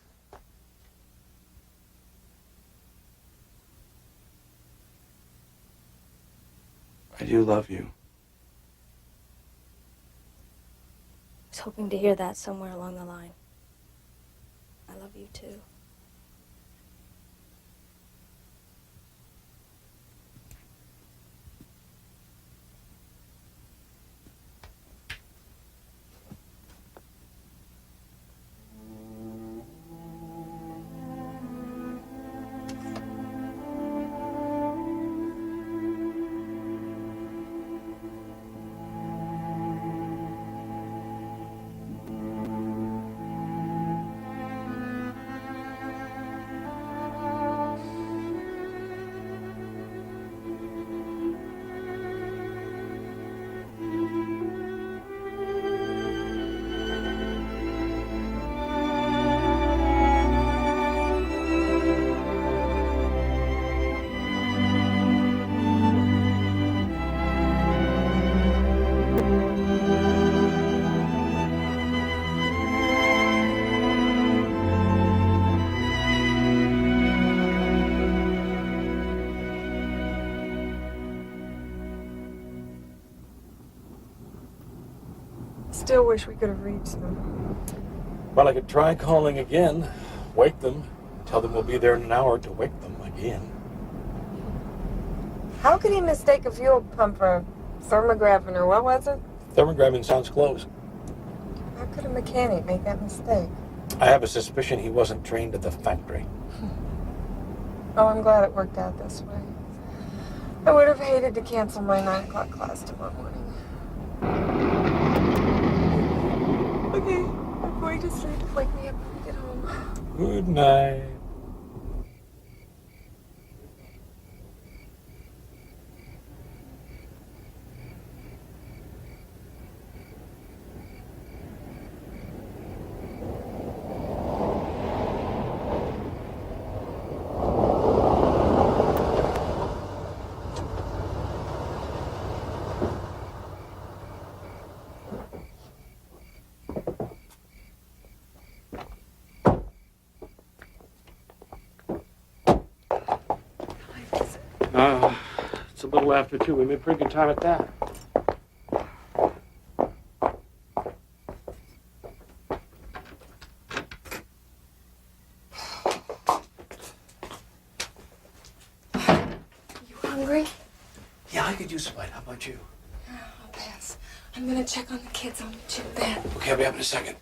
I do love you. I was hoping to hear that somewhere along the line. I love you too. Still wish we could have reached them. Well, I could try calling again, wake them, tell them we'll be there in an hour to wake them again. How could he mistake a fuel pump for a thermographin, or what was it? Thermographing sounds close. How could a mechanic make that mistake? I have a suspicion he wasn't trained at the factory. Oh, I'm glad it worked out this way. I would have hated to cancel my 9 o'clock class tomorrow morning. Okay, I'm going to sleep. Wake me up when we get home. Good night. It's a little after 2. We made pretty good time at that. You hungry? Yeah, I could use a bite. How about you? I'll pass. I'm gonna check on the kids on the chip bed. Okay, I'll be up in a second.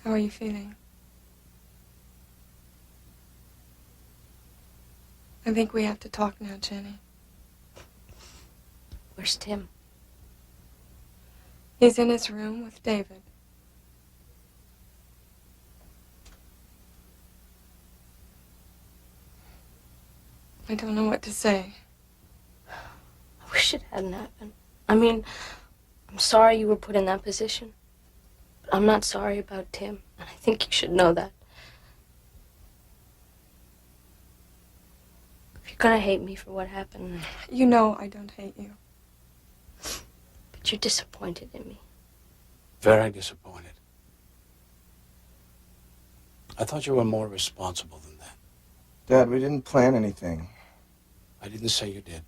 How are you feeling? I think we have to talk now, Jenny. Where's Tim? He's in his room with David. I don't know what to say. I wish it hadn't happened. I mean, I'm sorry you were put in that position. But I'm not sorry about Tim, and I think you should know that. If you're gonna hate me for what happened, You know I don't hate you. but you're disappointed in me. Very disappointed. I thought you were more responsible than that. Dad, we didn't plan anything. I didn't say you did.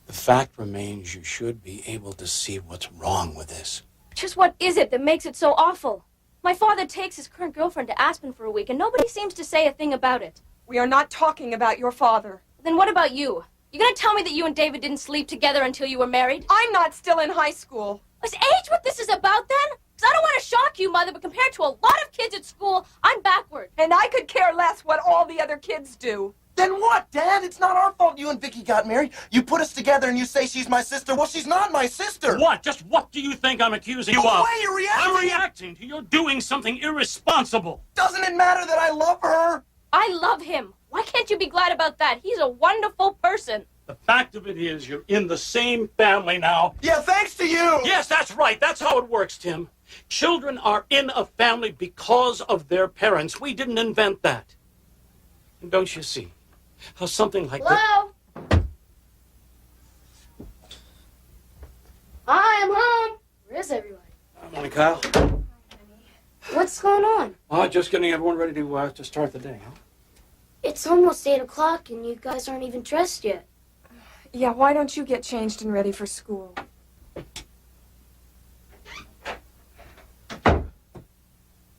The fact remains you should be able to see what's wrong with this. Just what is it that makes it so awful? My father takes his current girlfriend to Aspen for a week, and nobody seems to say a thing about it. We are not talking about your father. Then what about you? You gonna tell me that you and David didn't sleep together until you were married? I'm not still in high school. Is age what this is about, then? Because I don't want to shock you, Mother, but compared to a lot of kids at school, I'm backward. And I could care less what all the other kids do. Then what, Dad? It's not our fault you and Vicky got married. You put us together and you say she's my sister. Well, she's not my sister. What? Just what do you think I'm accusing you The of? way you're reacting. I'm reacting to your doing something irresponsible. Doesn't it matter that I love her? I love him. Why can't you be glad about that? He's a wonderful person. The fact of it is you're in the same family now. Yeah, thanks to you. Yes, that's right. That's how it works, Tim. Children are in a family because of their parents. We didn't invent that. And don't you see how something like that... Hello? Hi, I'm home. Where is everybody? Morning, Kyle. What's going on? Oh, just getting everyone ready to start the day, huh? It's almost 8 o'clock and you guys aren't even dressed yet. Yeah, why don't you get changed and ready for school?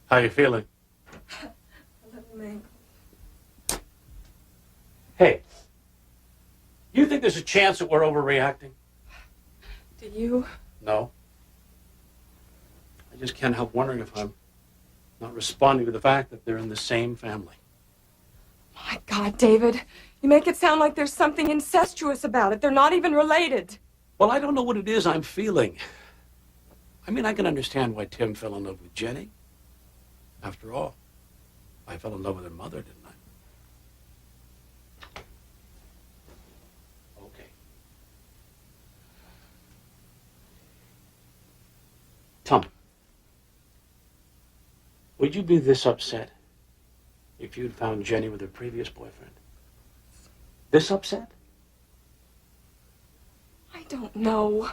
How you feeling? A little mangled. Hey, you think there's a chance that we're overreacting? Do you? No. I just can't help wondering if I'm not responding to the fact that they're in the same family. My God, David, you make it sound like there's something incestuous about it. They're not even related. Well, I don't know what it is I'm feeling. I mean, I can understand why Tim fell in love with Jenny. After all, I fell in love with her mother, didn't I? Okay. Tom, would you be this upset if you'd found Jenny with her previous boyfriend? This upset? I don't know.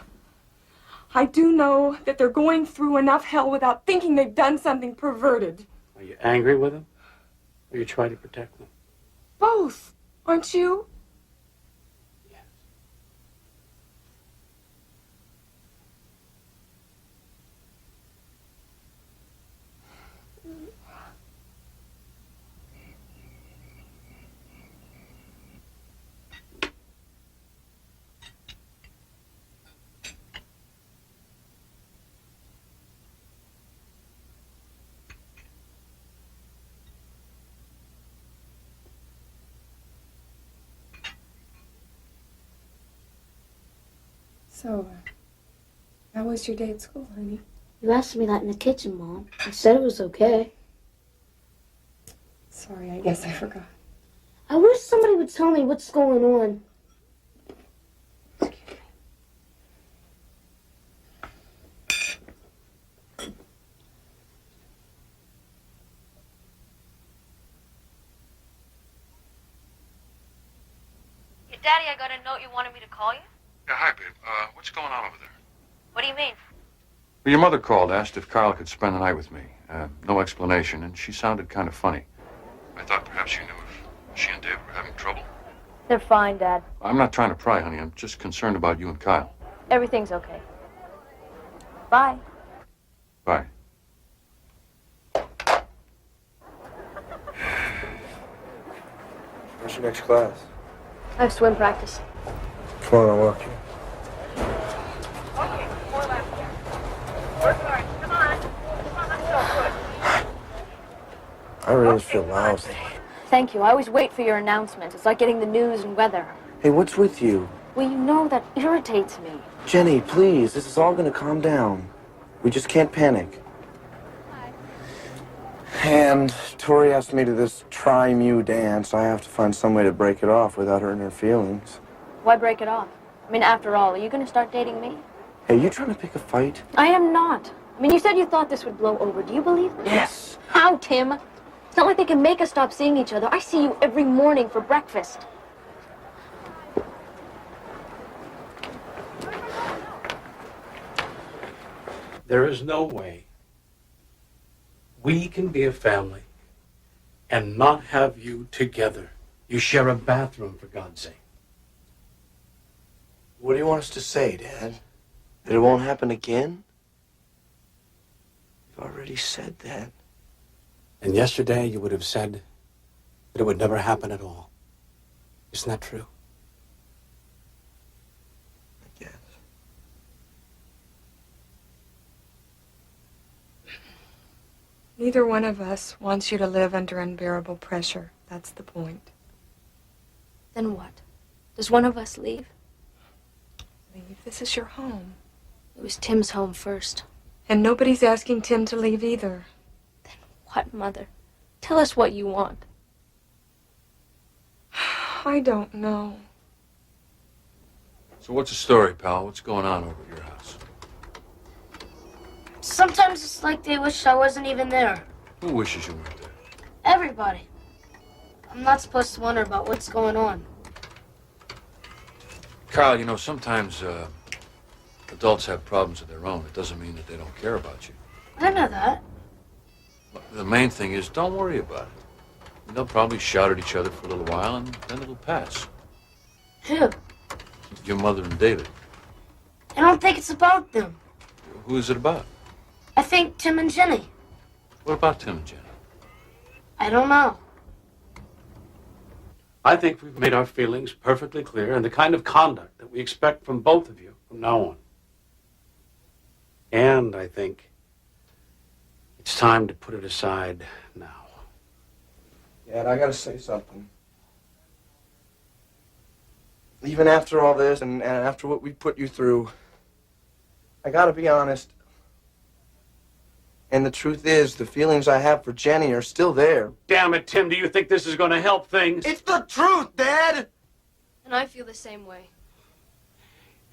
I do know that they're going through enough hell without thinking they've done something perverted. Are you angry with them? Or are you trying to protect them? Both, aren't you? Yes. So, how was your day at school, honey? You asked me that in the kitchen, Mom. I said it was okay. Sorry, I guess I forgot. I wish somebody would tell me what's going on. Daddy, I got a note you wanted me to call you? Yeah, hi, babe. What's going on over there? What do you mean? Well, your mother called, asked if Carla could spend the night with me. No explanation, and she sounded kind of funny. I thought perhaps you knew if she and Dave were having trouble. They're fine, Dad. I'm not trying to pry, honey. I'm just concerned about you and Kyle. Everything's okay. Bye. Bye. What's your next class? I have swim practice. Come on, I'll walk you. I really feel lousy. Thank you. I always wait for your announcement. It's like getting the news and weather. Hey, what's with you? Well, you know that irritates me. Jenny, please, this is all gonna calm down. We just can't panic. And Tori asked me to this try-mu dance. I have to find some way to break it off without hurting her feelings. Why break it off? I mean, after all, are you going to start dating me? Hey, you trying to pick a fight? I am not. I mean, you said you thought this would blow over. Do you believe that? Yes. How, Tim? It's not like they can make us stop seeing each other. I see you every morning for breakfast. There is no way we can be a family and not have you together. You share a bathroom, for God's sake. What do you want us to say, Dad? That it won't happen again? You've already said that. And yesterday you would have said that it would never happen at all. Isn't that true? I guess. Neither one of us wants you to live under unbearable pressure. That's the point. Then what? Does one of us leave? Leave. This is your home. It was Tim's home first. And nobody's asking Tim to leave either. What, Mother? Tell us what you want. I don't know. So what's the story, pal? What's going on over at your house? Sometimes it's like they wish I wasn't even there. Who wishes you weren't there? Everybody. I'm not supposed to wonder about what's going on. Kyle, you know, sometimes adults have problems of their own. It doesn't mean that they don't care about you. I know that. The main thing is don't worry about it. They'll probably shout at each other for a little while, and then it'll pass. Who? Your mother and David. I don't think it's about them. Who is it about? I think Tim and Jenny. What about Tim and Jenny? I don't know. I think we've made our feelings perfectly clear and the kind of conduct that we expect from both of you from now on. And I think it's time to put it aside now. Dad, I gotta say something. Even after all this and after what we put you through, I gotta be honest. And the truth is, the feelings I have for Jenny are still there. Damn it, Tim, do you think this is going to help things? It's the truth, Dad! And I feel the same way.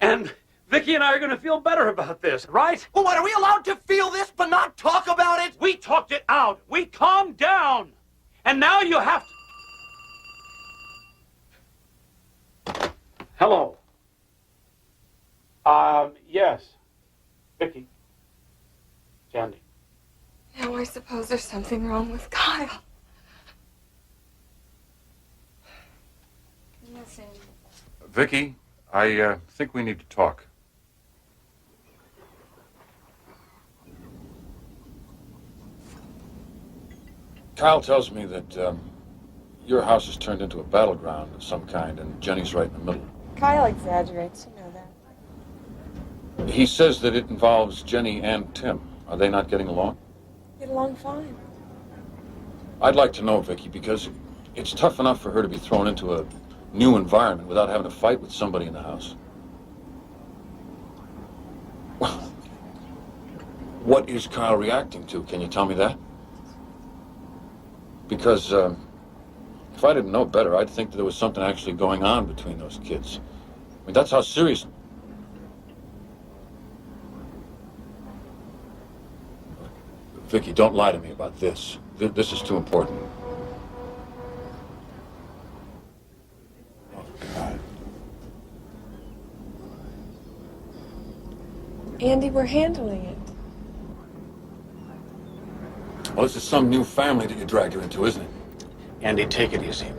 And Vicky and I are going to feel better about this, right? Well, what, are we allowed to feel this but not talk about it? We talked it out. We calmed down. And now you have to... Hello. Yes. Vicky. Sandy. Now I suppose there's something wrong with Kyle. Yes, Andy. Vicky, I think we need to talk. Kyle tells me that your house has turned into a battleground of some kind, and Jenny's right in the middle. Kyle exaggerates, you know that. He says that it involves Jenny and Tim. Are they not getting along? Get along fine. I'd like to know, Vicky, because it's tough enough for her to be thrown into a new environment without having to fight with somebody in the house. What is Kyle reacting to? Can you tell me that? Because if I didn't know better, I'd think that there was something actually going on between those kids. I mean, that's how serious... Vicky, don't lie to me about this. This is too important. Oh, God. Andy, we're handling it. Well, this is some new family that you dragged her into, isn't it? Andy, take it easy.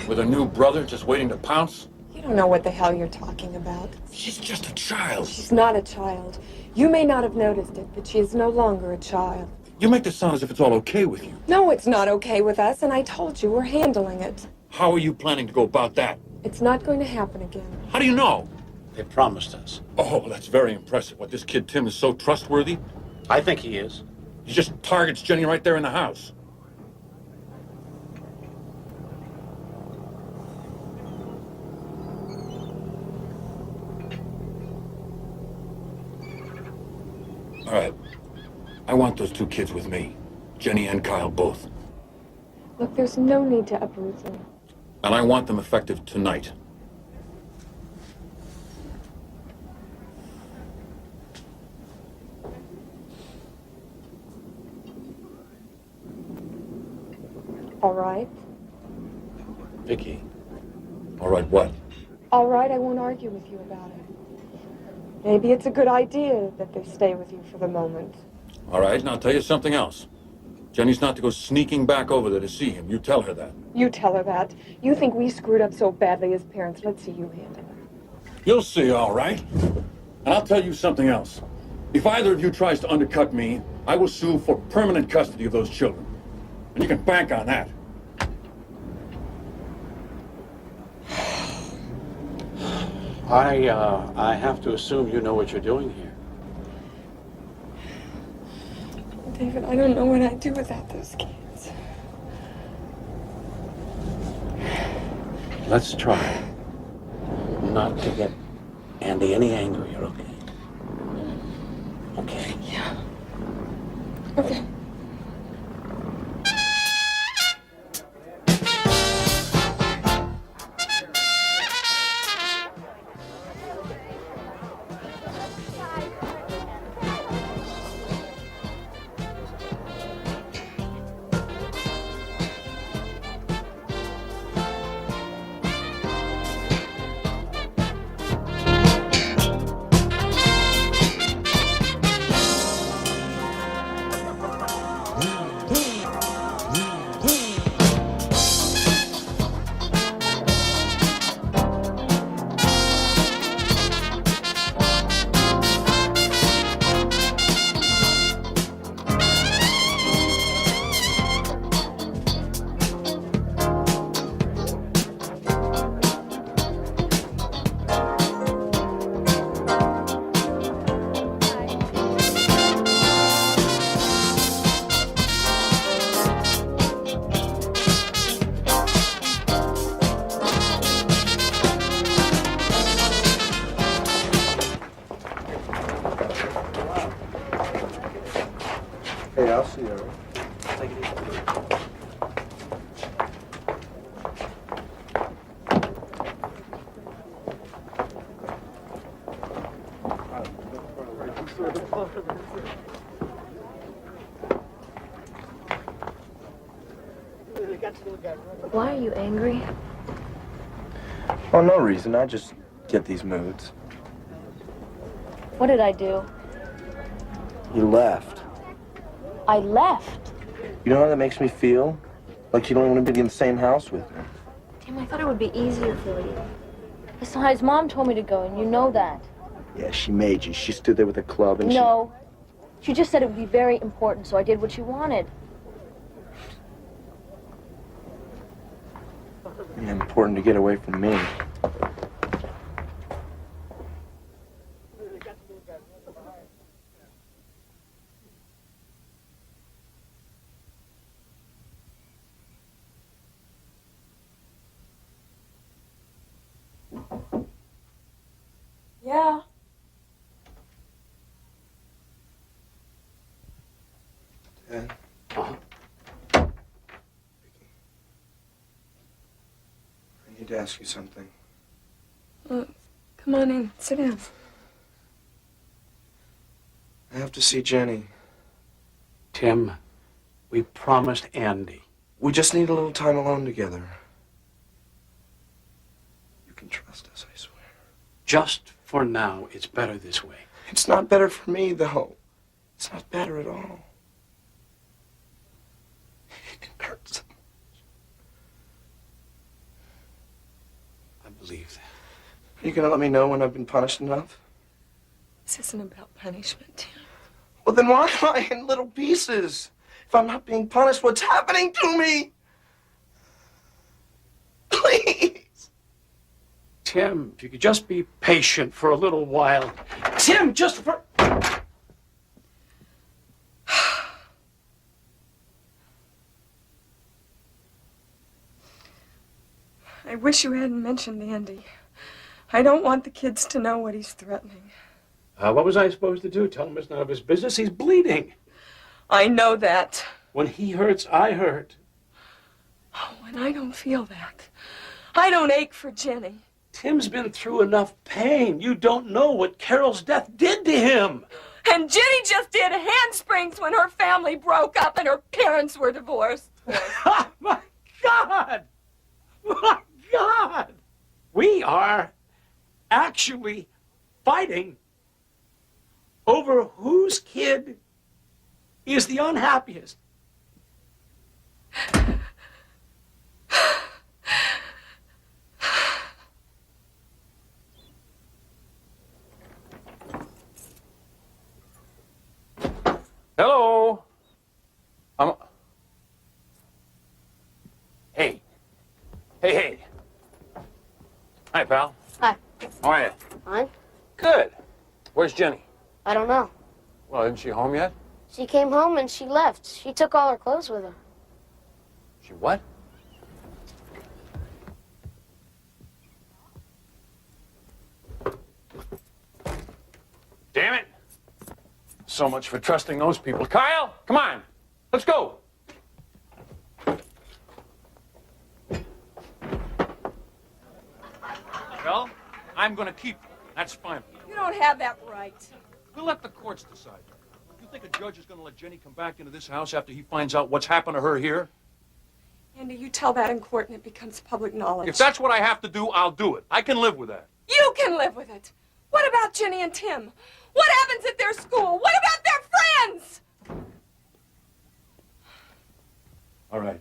With a new brother just waiting to pounce? You don't know what the hell you're talking about. She's just a child. She's not a child. You may not have noticed it, but she is no longer a child. You make this sound as if it's all okay with you. No, it's not okay with us, and I told you we're handling it. How are you planning to go about that? It's not going to happen again. How do you know? They promised us. Oh, that's very impressive. What, this kid Tim is so trustworthy? I think he is. He just targets Jenny right there in the house. All right. I want those two kids with me. Jenny and Kyle both. Look, there's no need to uproot them. And I want them effective tonight. All right. Vicky. All right, what? All right, I won't argue with you about it. Maybe it's a good idea that they stay with you for the moment. All right, now I'll tell you something else. Jenny's not to go sneaking back over there to see him. You tell her that. You tell her that. You think we screwed up so badly as parents. Let's see you handle it. You'll see, all right. And I'll tell you something else. If either of you tries to undercut me, I will sue for permanent custody of those children. And you can bank on that. I have to assume you know what you're doing here. David, I don't know what I'd do without those kids. Let's try not to get Andy any angrier, okay? Okay. Yeah. Okay. Hey, I'll see you. Take it easy. Why are you angry? Oh, no reason. I just get these moods. What did I do? You left. I left. You know how that makes me feel? Like you don't want to be in the same house with me. Tim, I thought it would be easier for you. Besides, Mom told me to go, and you know that. Yeah, she made you. She stood there with a club and No. She just said it would be very important, so I did what she wanted. Yeah, important to get away from me. Yeah. Dad? Uh-huh. I need to ask you something. Come on in. Sit down. I have to see Jenny. Tim, we promised Andy. We just need a little time alone together. You can trust us, I swear. Just for now, it's better this way. It's not better for me, though. It's not better at all. It hurts. I believe that. Are you gonna let me know when I've been punished enough? This isn't about punishment, Tim. Well, then why am I in little pieces? If I'm not being punished, what's happening to me? Please. Tim, if you could just be patient for a little while. Tim, just for... I wish you hadn't mentioned Andy. I don't want the kids to know what he's threatening. What was I supposed to do? Tell him it's none of his business? He's bleeding. I know that. When he hurts, I hurt. Oh, and I don't feel that. I don't ache for Jenny. Tim's been through enough pain. You don't know what Carol's death did to him. And Jenny just did handsprings when her family broke up and her parents were divorced. Oh, my God! My God! We are actually fighting over whose kid is the unhappiest. Hi, pal. Hi. How are you? Fine. Good. Where's Jenny? I don't know. Well, isn't she home yet? She came home and she left. She took all her clothes with her. She what? Damn it! So much for trusting those people. Kyle, come on. Let's go. Well, I'm going to keep her. That's fine. You don't have that right. We'll let the courts decide. You think a judge is going to let Jenny come back into this house after he finds out what's happened to her here? Andy, you tell that in court and it becomes public knowledge. If that's what I have to do, I'll do it. I can live with that. You can live with it. What about Jenny and Tim? What happens at their school? What about their friends? All right.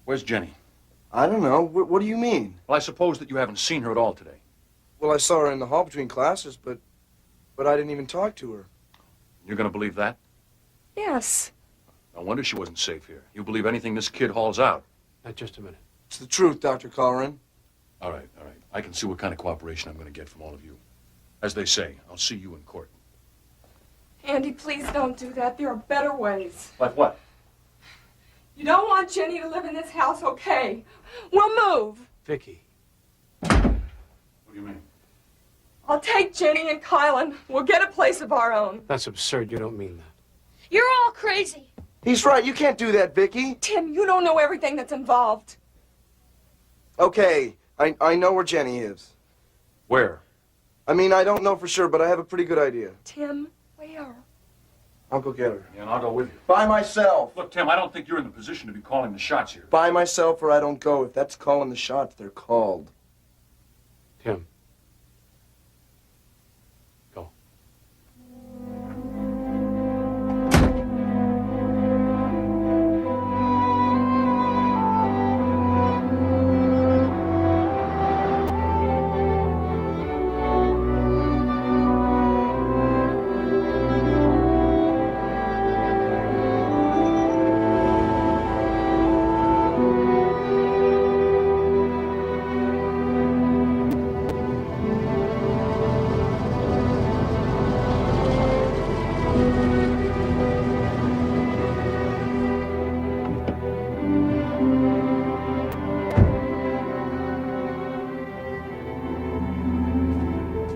Where's Jenny? I don't know. What do you mean? Well, I suppose that you haven't seen her at all today. Well, I saw her in the hall between classes, but I didn't even talk to her. You're going to believe that? Yes. No wonder she wasn't safe here. You believe anything this kid hauls out. Now, just a minute. It's the truth, Dr. Colleran. All right, all right. I can see what kind of cooperation I'm going to get from all of you. As they say, I'll see you in court. Andy, please don't do that. There are better ways. Like what? You don't want Jenny to live in this house, okay? We'll move. Vicky. What do you mean? I'll take Jenny and Kylan. We'll get a place of our own. That's absurd. You don't mean that. You're all crazy. He's right. You can't do that, Vicky. Tim, you don't know everything that's involved. Okay, I know where Jenny is. Where? I mean, I don't know for sure, but I have a pretty good idea. Tim, where? I'll go get her. Yeah, and I'll go with you. By myself. Look, Tim, I don't think you're in the position to be calling the shots here. By myself or I don't go. If that's calling the shots, they're called. Tim.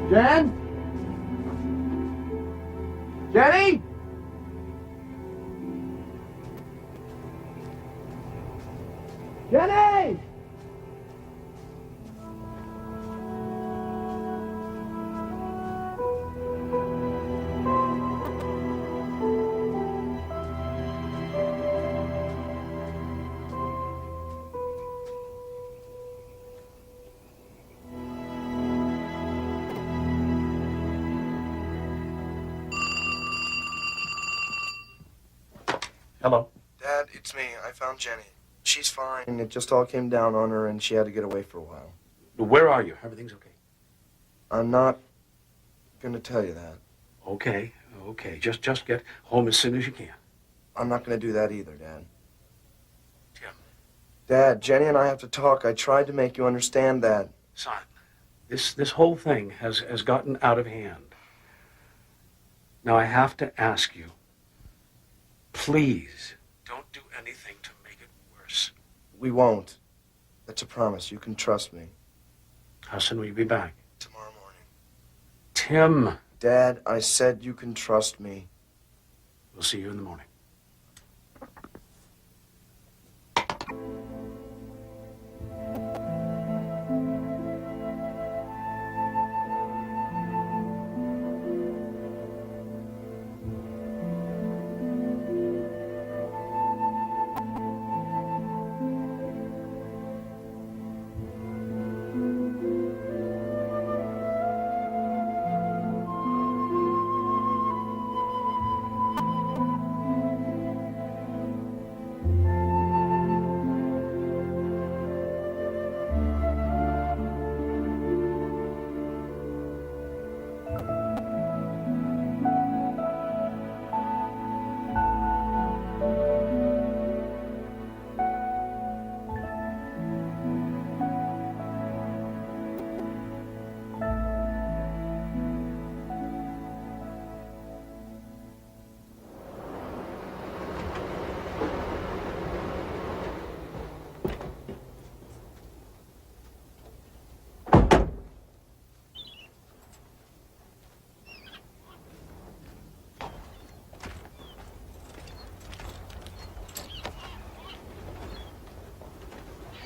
Jen? Jenny? Jenny! Hello. Dad, it's me. I found Jenny. She's fine. It just all came down on her and she had to get away for a while. Where are you? Everything's okay. I'm not gonna tell you that. Okay, okay. Just get home as soon as you can. I'm not gonna do that either, Dad. Tim. Dad, Jenny and I have to talk. I tried to make you understand that. Son, this whole thing has gotten out of hand. Now I have to ask you, please don't do anything to make it worse. We won't. That's a promise. You can trust me. How soon will you be back? Tomorrow morning. Tim. Dad, I said you can trust me. We'll see you in the morning.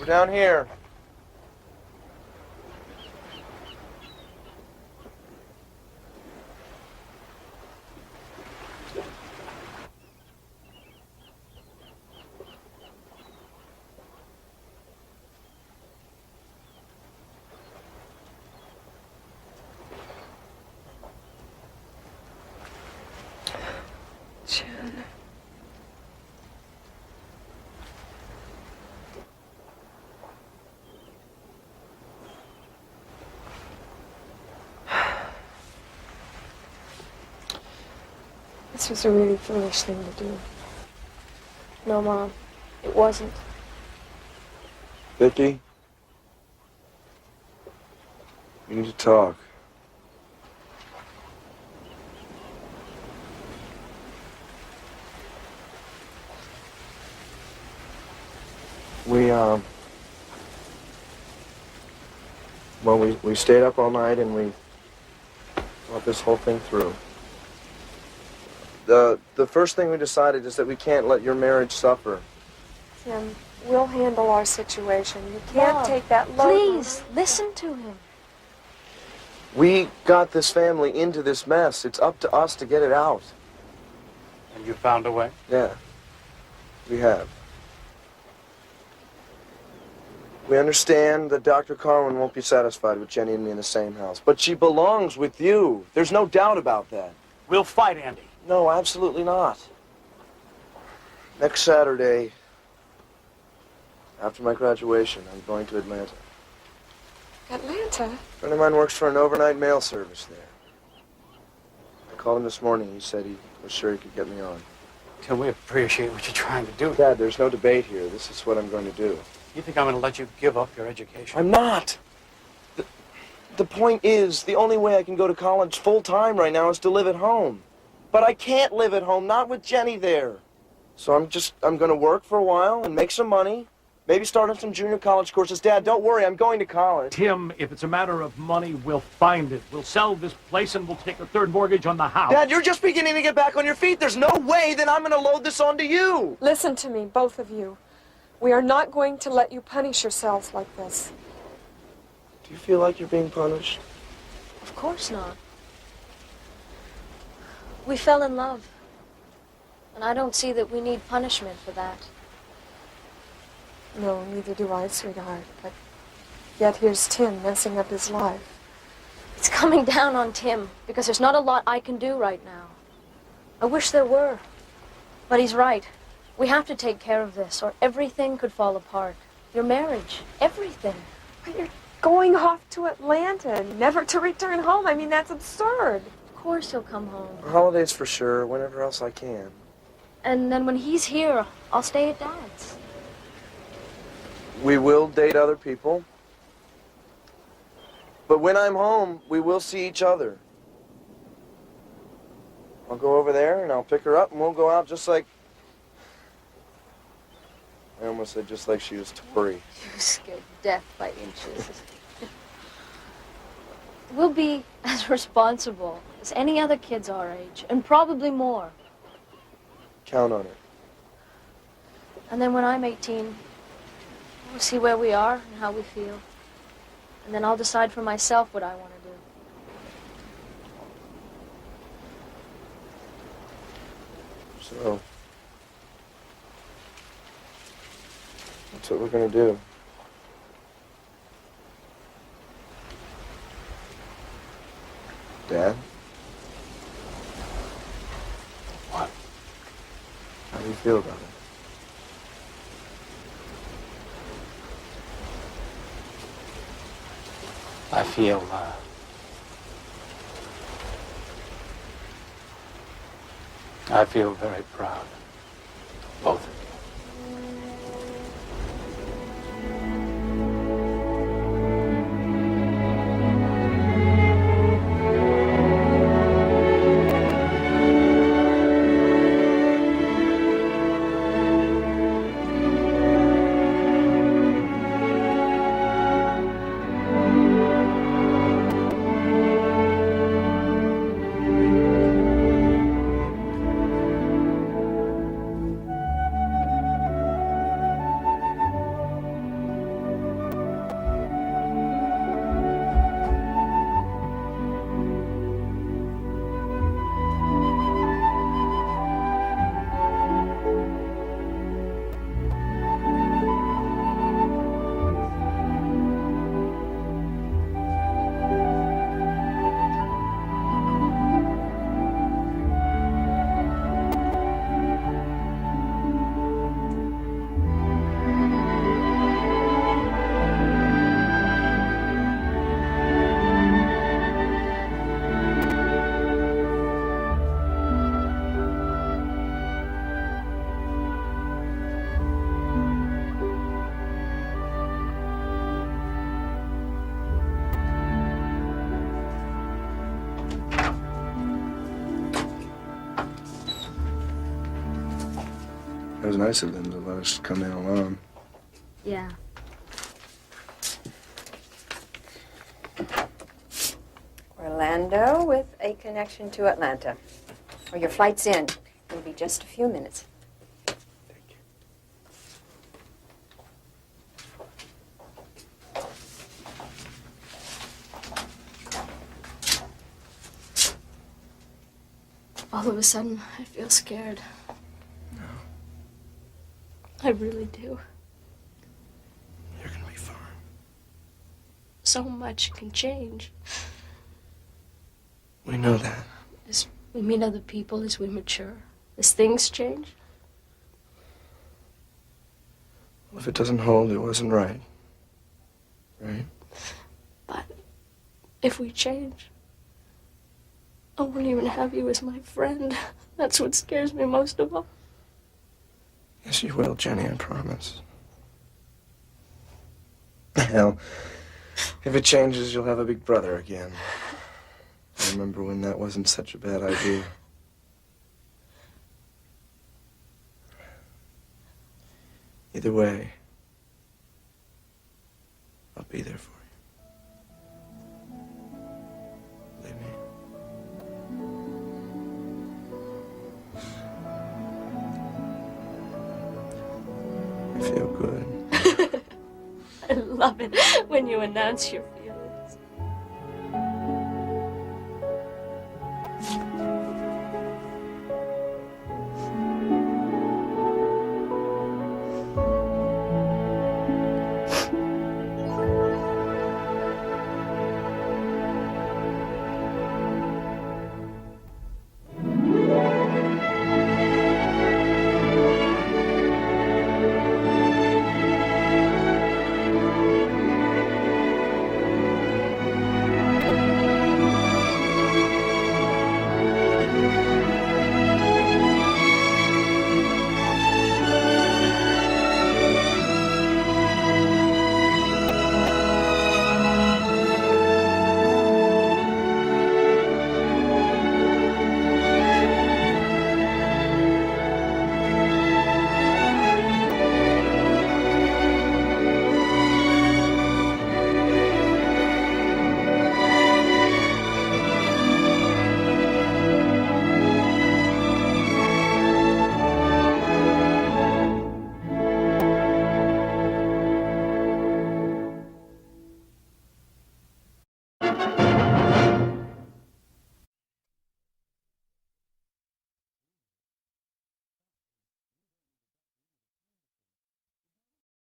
We're down here. Jen. This was a really foolish thing to do. No, Mom, it wasn't. Vicky, we need to talk. We stayed up all night and we thought this whole thing through. The first thing we decided is that we can't let your marriage suffer. Tim, we'll handle our situation. You can't Mom, take that load. Please, listen to him. We got this family into this mess. It's up to us to get it out. And you found a way? Yeah, we have. We understand that Dr. Carwin won't be satisfied with Jenny and me in the same house, but she belongs with you. There's no doubt about that. We'll fight, Andy. No, absolutely not. Next Saturday, after my graduation, I'm going to Atlanta. Atlanta? A friend of mine works for an overnight mail service there. I called him this morning. He said he was sure he could get me on. Tim, we appreciate what you're trying to do. Dad, there's no debate here. This is what I'm going to do. You think I'm going to let you give up your education? I'm not. The point is, the only way I can go to college full-time right now is to live at home. But I can't live at home, not with Jenny there. So I'm going to work for a while and make some money. Maybe start on some junior college courses. Dad, don't worry, I'm going to college. Tim, if it's a matter of money, we'll find it. We'll sell this place and we'll take a third mortgage on the house. Dad, you're just beginning to get back on your feet. There's no way that I'm going to load this onto you. Listen to me, both of you. We are not going to let you punish yourselves like this. Do you feel like you're being punished? Of course not. We fell in love. And I don't see that we need punishment for that. No, neither do I, sweetheart. But yet here's Tim messing up his life. It's coming down on Tim because there's not a lot I can do right now. I wish there were. But he's right. We have to take care of this or everything could fall apart. Your marriage, everything. But you're going off to Atlanta, never to return home. I mean, that's absurd. Of course he'll come home. Holidays for sure, whenever else I can. And then when he's here, I'll stay at Dad's. We will date other people. But when I'm home, we will see each other. I'll go over there and I'll pick her up and we'll go out just like... I almost said just like she was free. You scared death by inches. We'll be as responsible as any other kids our age, and probably more. Count on it. And then when I'm 18, we'll see where we are and how we feel. And then I'll decide for myself what I want to do. So, that's what we're gonna do. Dad? What? How do you feel about it? I feel very proud. Both of you. was nice of them to let us come in alone. Yeah. Orlando with a connection to Atlanta. Or your flight's in. It'll be just a few minutes. All of a sudden, I feel scared. No. I really do. You're gonna be fine. So much can change. We know that. As we meet other people, as we mature, as things change. Well, if it doesn't hold, it wasn't right. Right? But if we change, I won't even have you as my friend. That's what scares me most of all. Yes, you will, Jenny, I promise. Hell, if it changes, you'll have a big brother again. I remember when that wasn't such a bad idea. Either way, I'll be there for you. Believe me. I feel good. I love it when you announce your